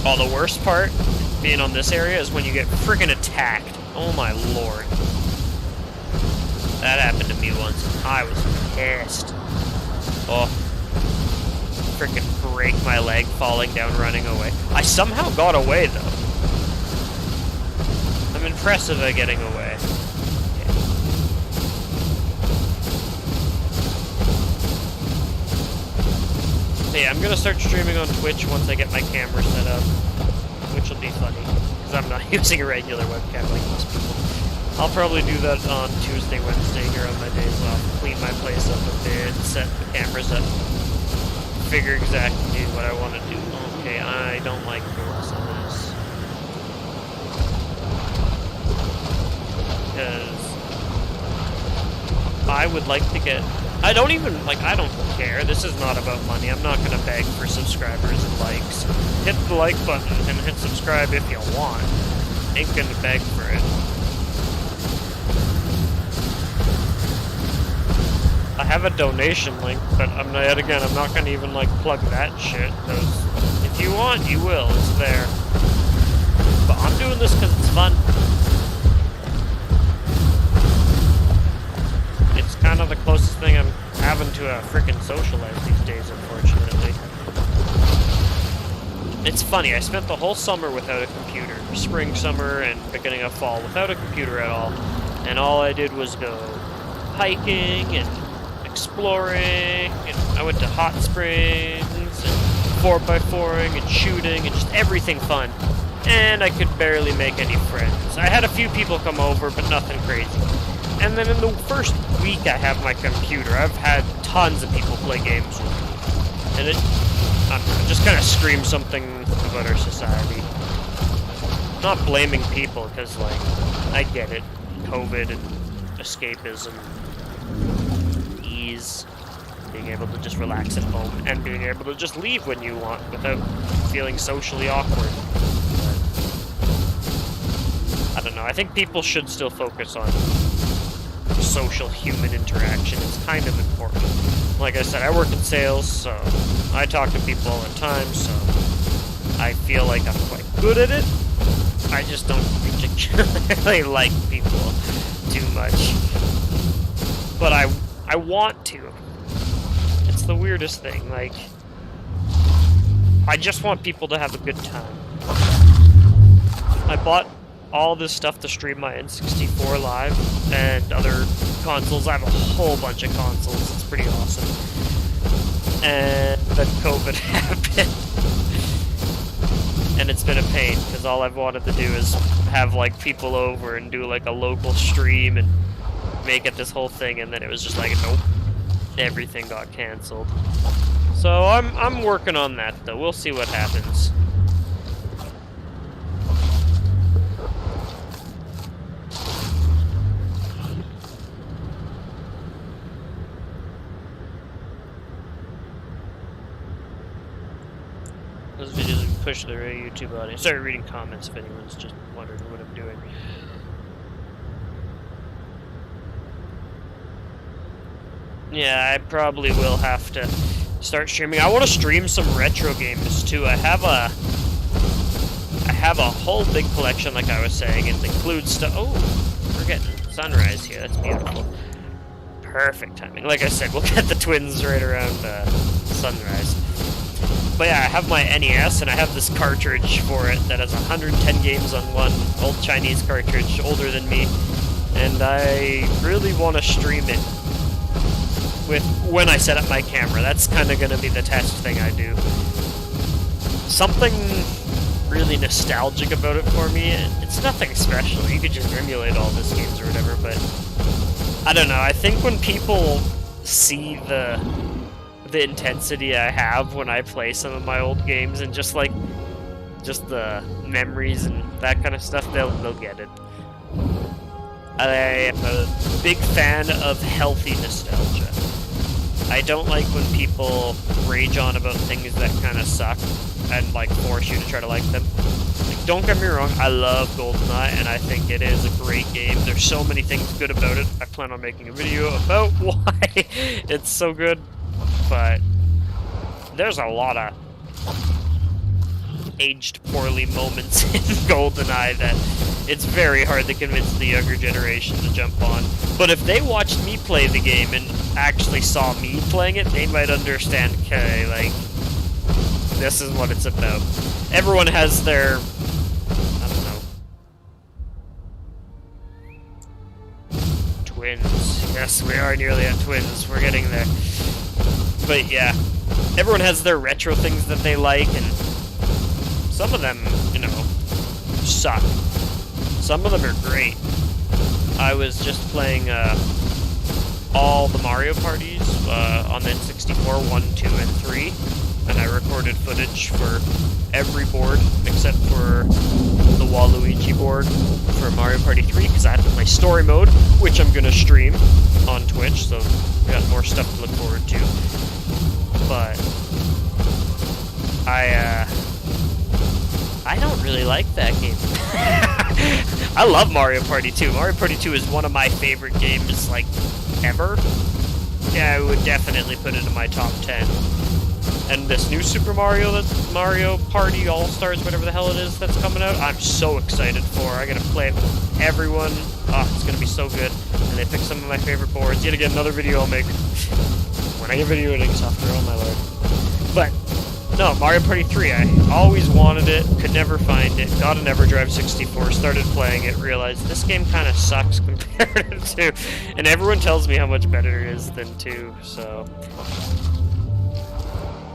Oh, the worst part being on this area is when you get freaking attacked. Oh my lord. That happened to me once. I was pissed. Oh. Freaking break my leg falling down running away. I somehow got away though. I'm impressive at getting away. Okay. Yeah, I'm gonna start streaming on Twitch once I get my camera set up, which will be funny, because I'm not using a regular webcam like most people. I'll probably do that on Tuesday, Wednesday here on my days off. Clean my place up a bit, set the cameras up, figure exactly what I want to do. Okay, I don't like the less of this. Because I would like to get... I don't care. This is not about money. I'm not going to beg for subscribers and likes. Hit the like button and hit subscribe if you want. Ain't going to beg for it. I have a donation link, but I'm not going to even like plug that shit, because if you want, you will. It's there. But I'm doing this because it's fun. It's kind of the closest thing I'm having to a freaking social life these days, unfortunately. It's funny, I spent the whole summer without a computer. Spring, summer, and beginning of fall without a computer at all. And all I did was go hiking and exploring, and I went to hot springs, and 4x4ing, and shooting, and just everything fun. And I could barely make any friends. I had a few people come over, but nothing crazy. And then in the first week I have my computer, I've had tons of people play games with me. And it just kind of screams something about our society. I'm not blaming people, because, like, I get it. COVID and escapism. Being able to just relax at home and being able to just leave when you want without feeling socially awkward. But I don't know, I think people should still focus on social human interaction. It's kind of important. Like I said, I work in sales, so I talk to people all the time, so I feel like I'm quite good at it. I just don't particularly like people too much. But I want to. It's the weirdest thing, like, I just want people to have a good time. I bought all this stuff to stream my N64 live and other consoles. I have a whole bunch of consoles. It's pretty awesome. And then COVID happened. And it's been a pain, because all I've wanted to do is have, like, people over and do, like, a local stream and make it this whole thing, and then it was just like, nope. Everything got canceled. So I'm working on that, though. We'll see what happens. Those videos will push the YouTube audience. Sorry, reading comments if anyone's just wondering what I'm doing. Yeah, I probably will have to start streaming. I want to stream some retro games too. I have a whole big collection, like I was saying, and it includes stuff. Oh, we're getting sunrise here. That's beautiful. Perfect timing. Like I said, we'll get the twins right around sunrise. But yeah, I have my NES, and I have this cartridge for it that has 110 games on one, old Chinese cartridge, older than me, and I really want to stream it with when I set up my camera. That's kind of going to be the test thing I do. Something really nostalgic about it for me. It's nothing special. You could just emulate all these games or whatever, but I don't know. I think when people see the intensity I have when I play some of my old games and just the memories and that kind of stuff, they'll get it. I am a big fan of healthy nostalgia. I don't like when people rage on about things that kind of suck and, like, force you to try to like them. Like, don't get me wrong, I love GoldenEye, and I think it is a great game. There's so many things good about it. I plan on making a video about why it's so good, but there's a lot of aged poorly moments in GoldenEye that it's very hard to convince the younger generation to jump on. But if they watched me play the game and actually saw me playing it, they might understand, okay, like, this is what it's about. Everyone has their, I don't know. Twins. Yes, we are nearly at twins. We're getting there. But yeah, everyone has their retro things that they like, and some of them, you know, suck. Some of them are great. I was just playing all the Mario parties on the N64, 1, 2, and 3, and I recorded footage for every board except for the Waluigi board for Mario Party 3, because I have to play story mode, which I'm going to stream on Twitch, so we got more stuff to look forward to. But I don't really like that game. I love Mario Party 2. Mario Party 2 is one of my favorite games, like, ever. Yeah, I would definitely put it in my top 10. And this new Super Mario Party All-Stars, whatever the hell it is that's coming out, I'm so excited for. I gotta play it with everyone. Oh, it's gonna be so good. And they picked some of my favorite boards. Yet again, another video I'll make when I get video editing software, oh my lord. But no, Mario Party 3, I always wanted it, could never find it, got an EverDrive 64, started playing it, realized this game kind of sucks compared to 2, and everyone tells me how much better it is than 2, so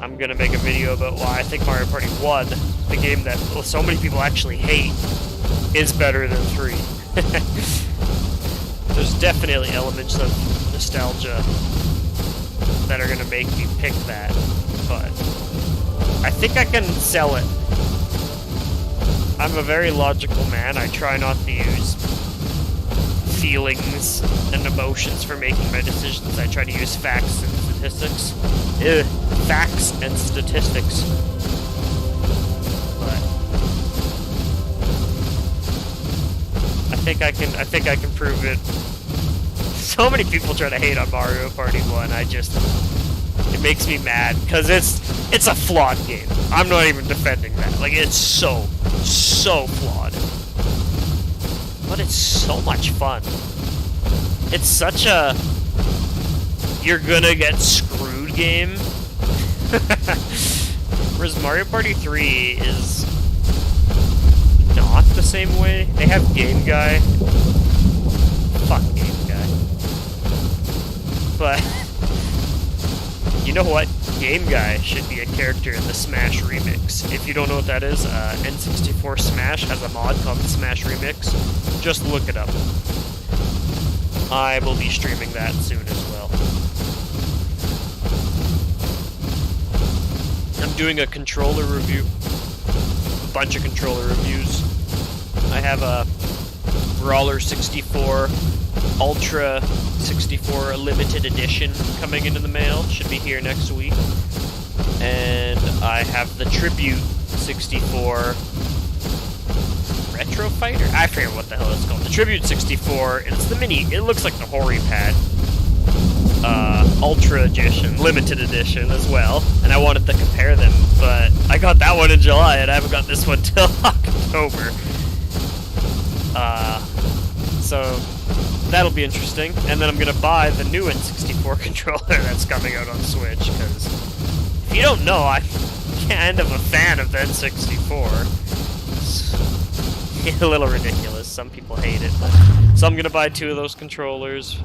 I'm gonna make a video about why I think Mario Party 1, the game that so many people actually hate, is better than 3. There's definitely elements of nostalgia that are gonna make me pick that, but I think I can sell it. I'm a very logical man. I try not to use feelings and emotions for making my decisions. I try to use facts and statistics. Facts and statistics. But I think I can prove it. So many people try to hate on Mario Party 1. It makes me mad, because it's a flawed game. I'm not even defending that. Like, it's so flawed. but it's so much fun. It's such a you're gonna get screwed game. Whereas Mario Party 3 is not the same way. They have Game Guy. Fuck Game Guy. But you know what? Game Guy should be a character in the Smash Remix. If you don't know what that is, N64 Smash has a mod called the Smash Remix. Just look it up. I will be streaming that soon as well. I'm doing a controller review. A bunch of controller reviews. I have a Brawler 64 Ultra 64 limited edition coming into the mail. Should be here next week. And I have the Tribute 64 Retro Fighter? I forget what the hell it's called. The Tribute 64, and it's the mini, it looks like the Hori Pad. Ultra Edition, limited edition as well. And I wanted to compare them, but I got that one in July, and I haven't got this one till October. So that'll be interesting. And then I'm gonna buy the new N64 controller that's coming out on Switch, because if you don't know, I'm kind of a fan of the N64. It's a little ridiculous. Some people hate it, but so I'm gonna buy 2 of those controllers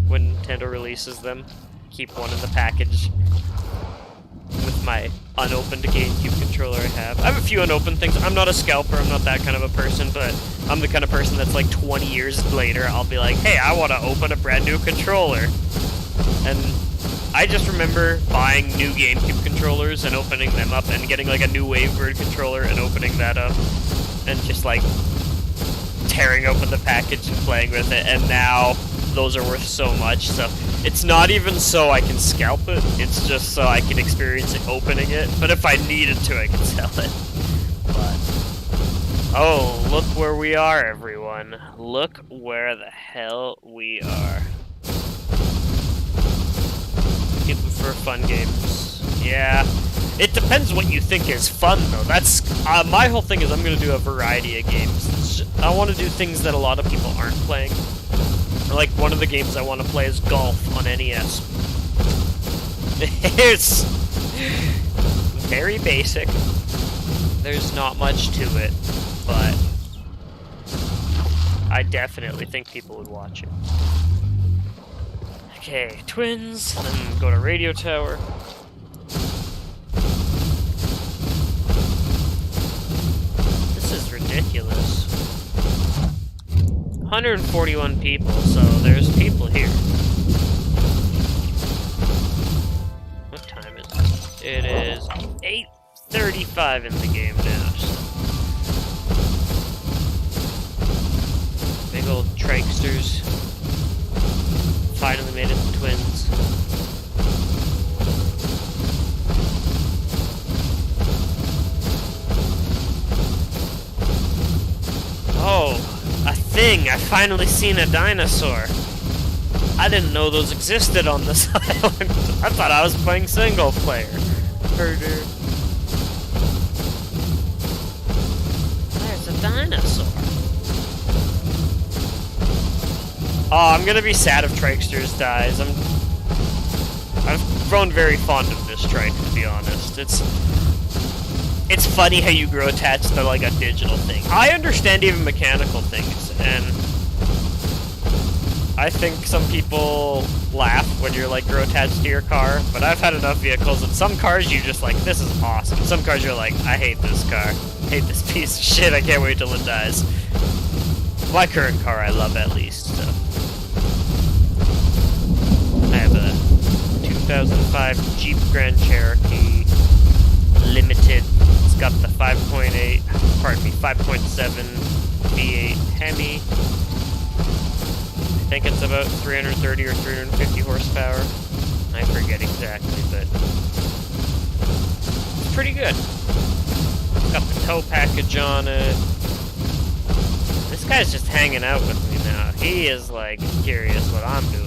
when Nintendo releases them. Keep one in the package with my unopened GameCube controller I have. I have a few unopened things. I'm not a scalper, I'm not that kind of a person, but I'm the kind of person that's like 20 years later, I'll be like, hey, I want to open a brand new controller. And I just remember buying new GameCube controllers and opening them up and getting like a new Wavebird controller and opening that up and just like tearing open the package and playing with it, and now those are worth so much. So it's not even so I can scalp it, it's just so I can experience it opening it. But if I needed to, I could sell it. But oh, look where we are, everyone. Look where the hell we are. People for fun games. Yeah. It depends what you think is fun, though. That's my whole thing is I'm going to do a variety of games. I want to do things that a lot of people aren't playing. Like, one of the games I want to play is golf on NES. It's very basic. There's not much to it, but I definitely think people would watch it. Okay, twins, then go to radio tower. This is ridiculous. 141 people, so there's people here. What time is it? It is 8:35 in the game now. Big old Trikesters. Finally made it to twins. Oh, a thing! I finally seen a dinosaur. I didn't know those existed on this island. I thought I was playing single player. Herder. There's a dinosaur. Oh, I'm gonna be sad if Trikesters dies. I've grown very fond of this Trike, to be honest. It's funny how you grow attached to like a digital thing. I understand even mechanical things, and I think some people laugh when you're like grow attached to your car, but I've had enough vehicles that some cars you just like, this is awesome. Some cars you're like, I hate this car. I hate this piece of shit, I can't wait till it dies. My current car I love at least, so. I have a 2005 Jeep Grand Cherokee Limited. It's got the 5.7 V8 Hemi. I think it's about 330 or 350 horsepower. I forget exactly, but it's pretty good. It's got the tow package on it. This guy's just hanging out with me now. He is like curious what I'm doing.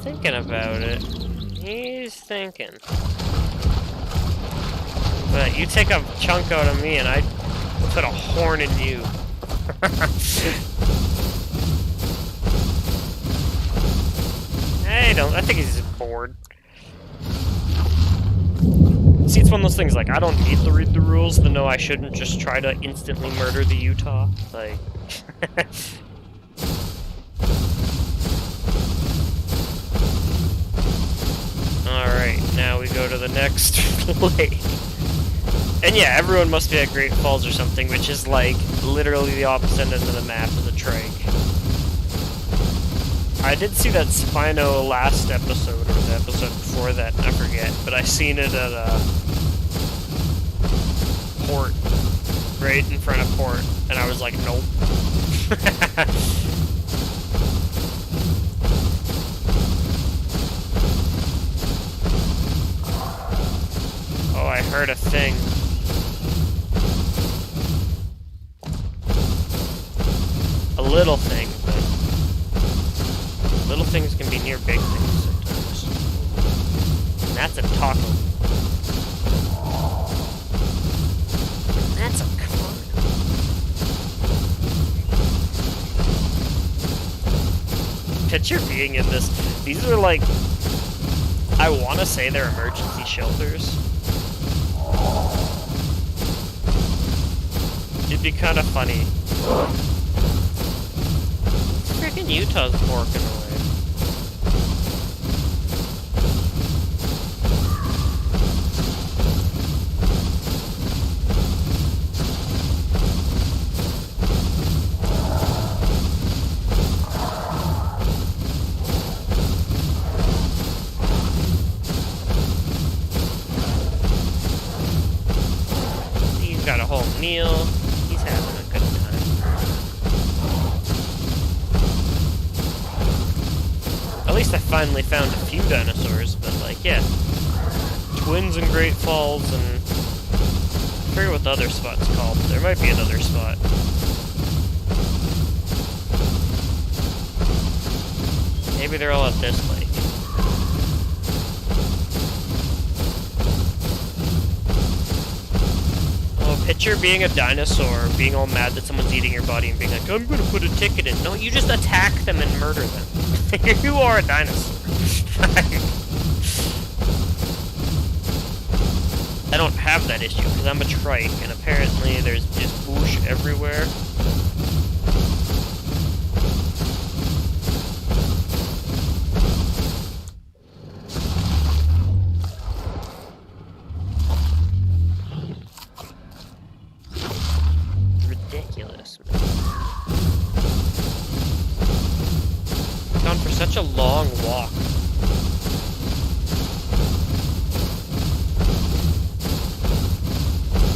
thinking about it. He's thinking. But you take a chunk out of me and I put a horn in you. I think he's just bored. See, it's one of those things, like, I don't need to read the rules to know I shouldn't just try to instantly murder the Utah. Like... Alright, now we go to the next lake. And yeah, everyone must be at Great Falls or something, which is, like, literally the opposite end of the map of the Trike. I did see that Spino last episode, or the episode before that, I forget, but I seen it at a port, right in front of port, and I was like, nope. Oh, I heard a thing. A little thing, but little things can be near big things sometimes. And that's a taco. That's a con. Picture being in this. These are like, I want to say they're emergency shelters. It'd be kind of funny. Freaking Utah's borking away. He's got a whole meal. He's having a good time. At least I finally found a few dinosaurs, but like, yeah. Twins in Great Falls, and I forget what the other spot's called. There might be another spot. Maybe they're all at this lake. Oh, picture being a dinosaur, being all mad that someone's eating your body and being like, I'm gonna put a ticket in. No, you just attack them and murder them. You are a dinosaur. I don't have that issue because I'm a trike, and apparently there's just bush everywhere. Ridiculous, man. Gone for such a long walk.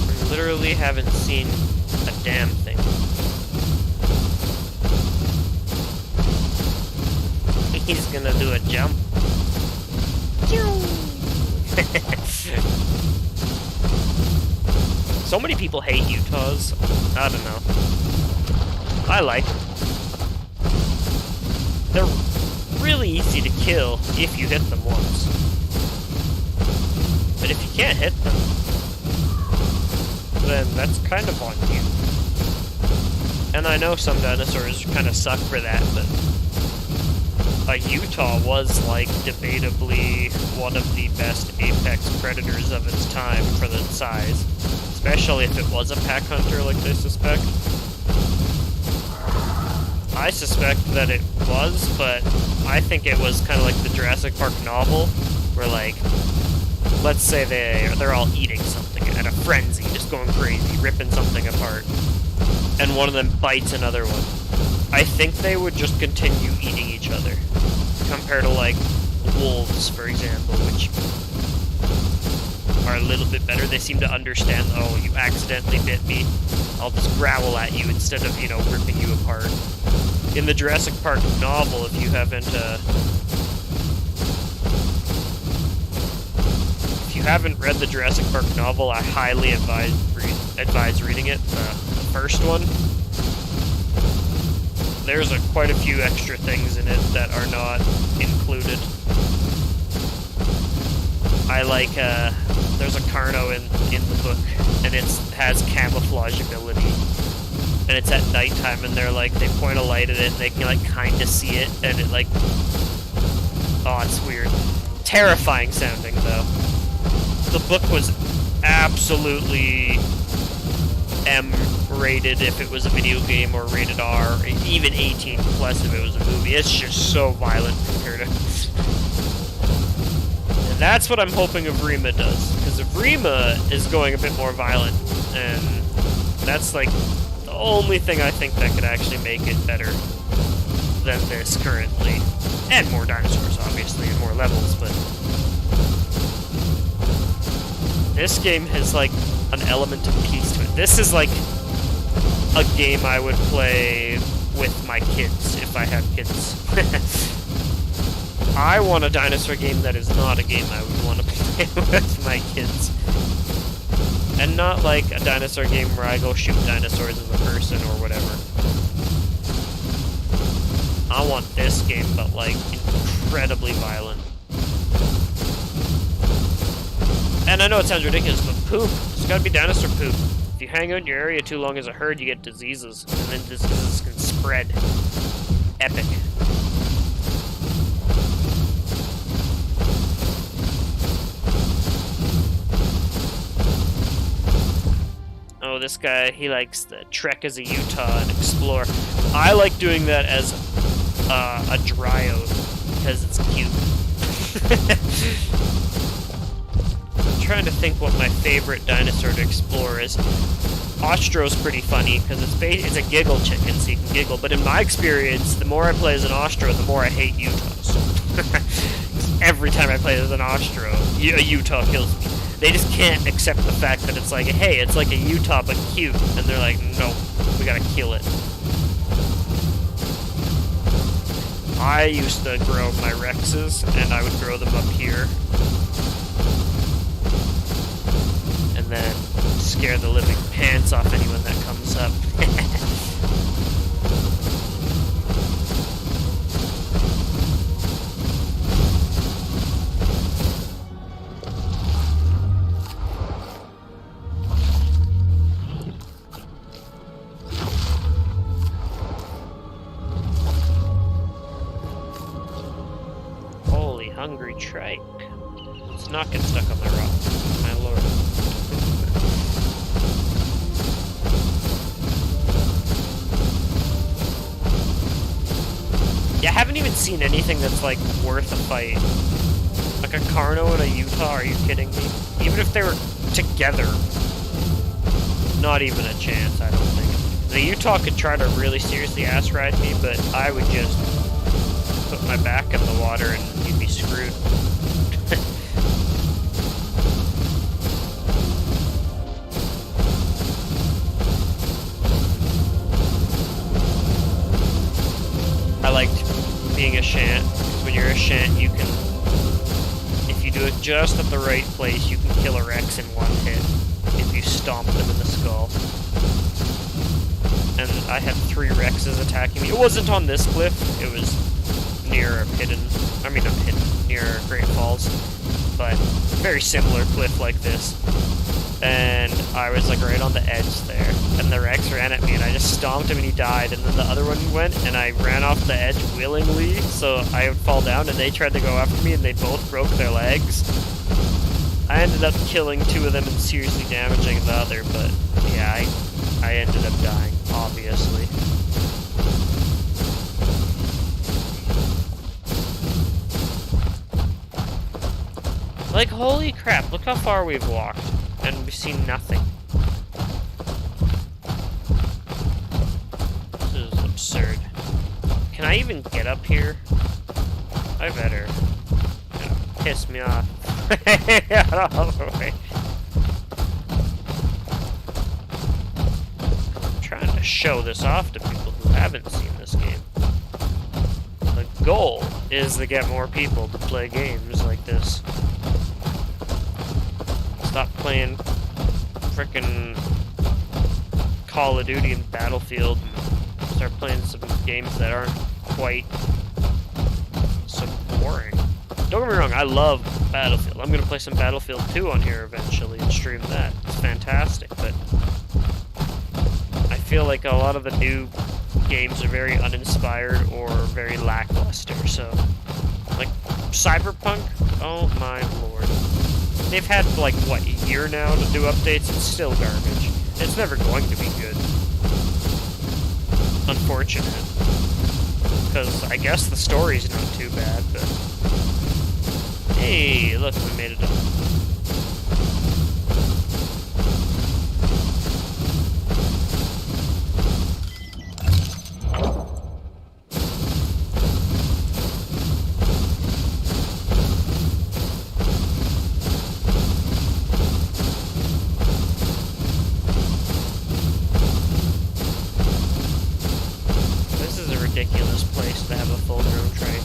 I literally haven't seen a damn thing. He's gonna do a jump. So many people hate Utahs. I don't know. I like them. They're really easy to kill if you hit them once. But if you can't hit them, then that's kind of on you. And I know some dinosaurs kind of suck for that, but a Utah was, like, debatably one of the best apex predators of its time for the size. Especially if it was a pack hunter like they suspect. I suspect that it was, but I think it was kind of like the Jurassic Park novel, where, like, let's say they're all eating something at a frenzy, just going crazy, ripping something apart, and one of them bites another one. I think they would just continue eating each other, compared to, like, wolves, for example, which are a little bit better. They seem to understand, oh, you accidentally bit me, I'll just growl at you instead of, you know, ripping you apart. In the Jurassic Park novel, if you haven't read the Jurassic Park novel, I highly advise reading it. The first one. there's quite a few extra things in it that are not included. I like, there's a Carno in the book, and it has camouflage ability. And it's at nighttime, and they're like, they point a light at it, and they can like kind of see it, and it like, oh, it's weird. Terrifying sounding, though. The book was absolutely M-rated if it was a video game, or rated R, even 18 plus if it was a movie. It's just so violent compared to... And that's what I'm hoping Avrima does, because Avrima is going a bit more violent, and that's like the only thing I think that could actually make it better than this currently. And more dinosaurs, obviously, and more levels, but... This game has, like, an element of peace to it. This is, like, a game I would play with my kids, if I had kids. I want a dinosaur game that is not a game I would want to play with my kids. And not, like, a dinosaur game where I go shoot dinosaurs as a person or whatever. I want this game, but, like, incredibly violent. And I know it sounds ridiculous, but poop. It's gotta be dinosaur poop. If you hang out in your area too long as a herd, you get diseases. And then diseases can spread. Epic. Oh, this guy, he likes the trek as a Utah and explore. I like doing that as a Dryode, because it's cute. I'm trying to think what my favorite dinosaur to explore is. Ostro's pretty funny, because it's a giggle chicken, so you can giggle. But in my experience, the more I play as an Ostro, the more I hate Utahs. Every time I play as an Ostro, a Utah kills me. They just can't accept the fact that it's like, hey, it's like a Utah but cute. And they're like, no, we gotta kill it. I used to grow my Rexes, and I would grow them up here. And then scare the living pants off anyone that comes up. Holy hungry Trike. Let's not get stuck on the rock. My lord. Yeah, I haven't even seen anything that's, like, worth a fight. Like a Carno and a Utah, are you kidding me? Even if they were together, not even a chance, I don't think. The Utah could try to really seriously ass ride me, but I would just put my back in the water and you'd be screwed. I liked being a Shant, because when you're a Shant, you can, if you do it just at the right place, you can kill a Rex in one hit, if you stomp them in the skull. And I had 3 Rexes attacking me. It wasn't on this cliff, it was near near Great Falls, but very similar cliff like this. And I was like right on the edge there, and the Rex ran at me, and I just stomped him and he died, and then the other one went, and I ran off the edge willingly, so I would fall down, and they tried to go after me, and they both broke their legs. I ended up killing 2 of them and seriously damaging the other, but yeah, I ended up dying, obviously. Like, holy crap, look how far we've walked. And we've seen nothing. This is absurd. Can I even get up here? I better. It'll piss me off. All the way. I'm trying to show this off to people who haven't seen this game. The goal is to get more people to play games like this. Stop playing frickin' Call of Duty and Battlefield and start playing some games that aren't quite so boring. Don't get me wrong, I love Battlefield. I'm gonna play some Battlefield 2 on here eventually and stream that. It's fantastic, but I feel like a lot of the new games are very uninspired or very lackluster. So, like Cyberpunk, oh my lord. They've had like, what, a year now to do updates? It's still garbage. It's never going to be good. Unfortunate. Because I guess the story's not too bad, but... Hey, look, we made it up. Ridiculous place to have a full-grown trike.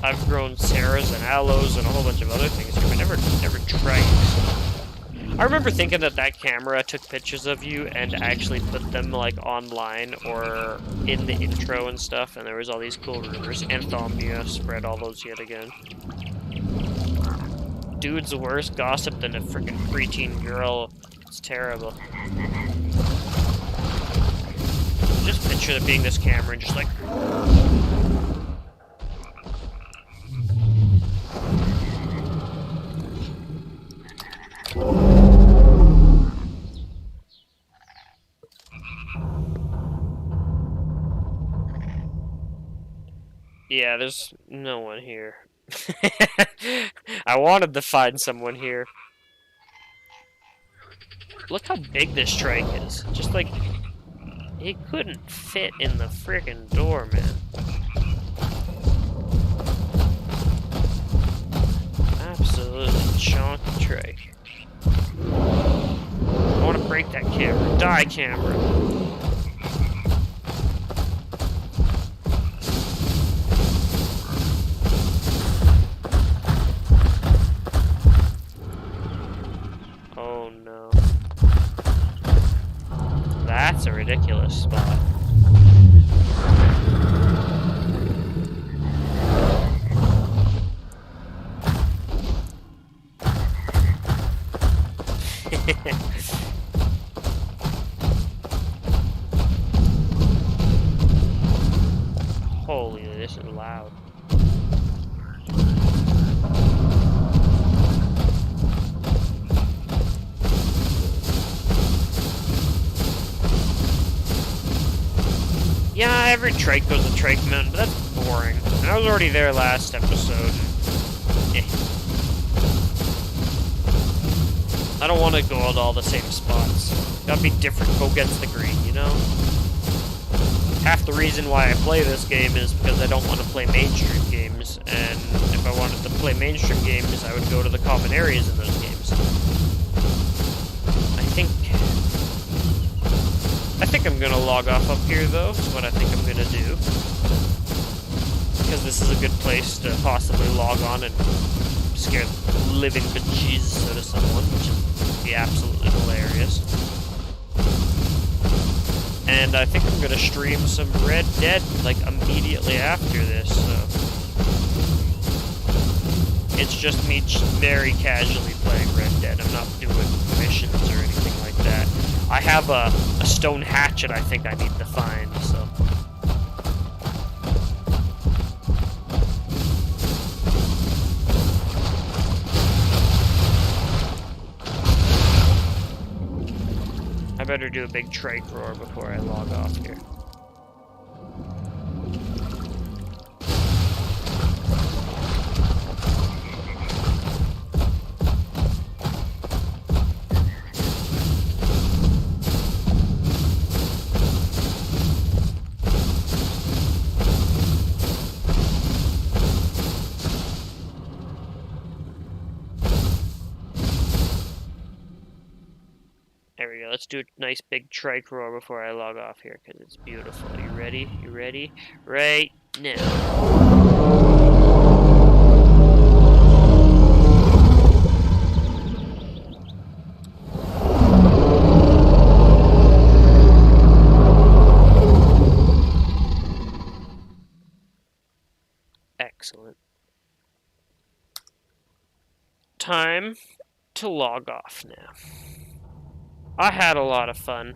I've grown Sarahs and aloes and a whole bunch of other things here, but never trikes. I remember thinking that that camera took pictures of you and actually put them like online or in the intro and stuff, and there was all these cool rumors. Anthomnia spread all those yet again. Dude's worse gossip than a freaking preteen girl. It's terrible. Just picture it being this camera and just like... Yeah, there's no one here. I wanted to find someone here. Look how big this trike is. Just like, it couldn't fit in the frickin' door, man. Absolutely chunky trike. I want to break that camera. Die, camera. Oh no. That's a ridiculous spot. Holy, this is loud. Yeah, every trike goes to Trike Mountain, but that's boring. And I was already there last episode. Eh. I don't want to go to all the same spots. Gotta be different, go against the green, you know? Half the reason why I play this game is because I don't want to play mainstream games, and if I wanted to play mainstream games, I would go to the common areas in those games. I think I'm gonna log off up here, though, is what I think I'm gonna do. Because this is a good place to possibly log on and scare the living bejesus out of someone, which is be absolutely hilarious. And I think I'm gonna stream some Red Dead, like, immediately after this, so... It's just me very casually playing Red Dead. I'm not doing missions or anything like that. I have a stone hatchet I think I need to find, so... I better do a big trike roar before I log off here. There we go. Let's do a nice big trike roar before I log off here, because it's beautiful. You ready? You ready? Right now. time to log off now. I had a lot of fun.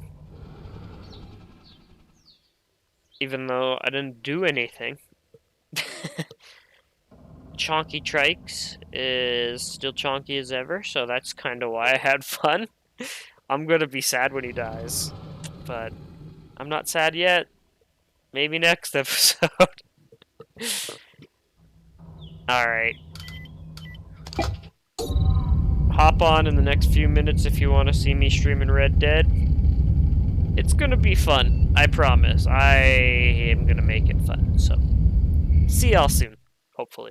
Even though I didn't do anything. Chonky Trikes is still chonky as ever, so that's kind of why I had fun. I'm gonna be sad when he dies, but I'm not sad yet. Maybe next episode. Alright. Hop on in the next few minutes if you want to see me streaming Red Dead. It's gonna be fun, I promise. I am gonna make it fun, so see y'all soon, hopefully.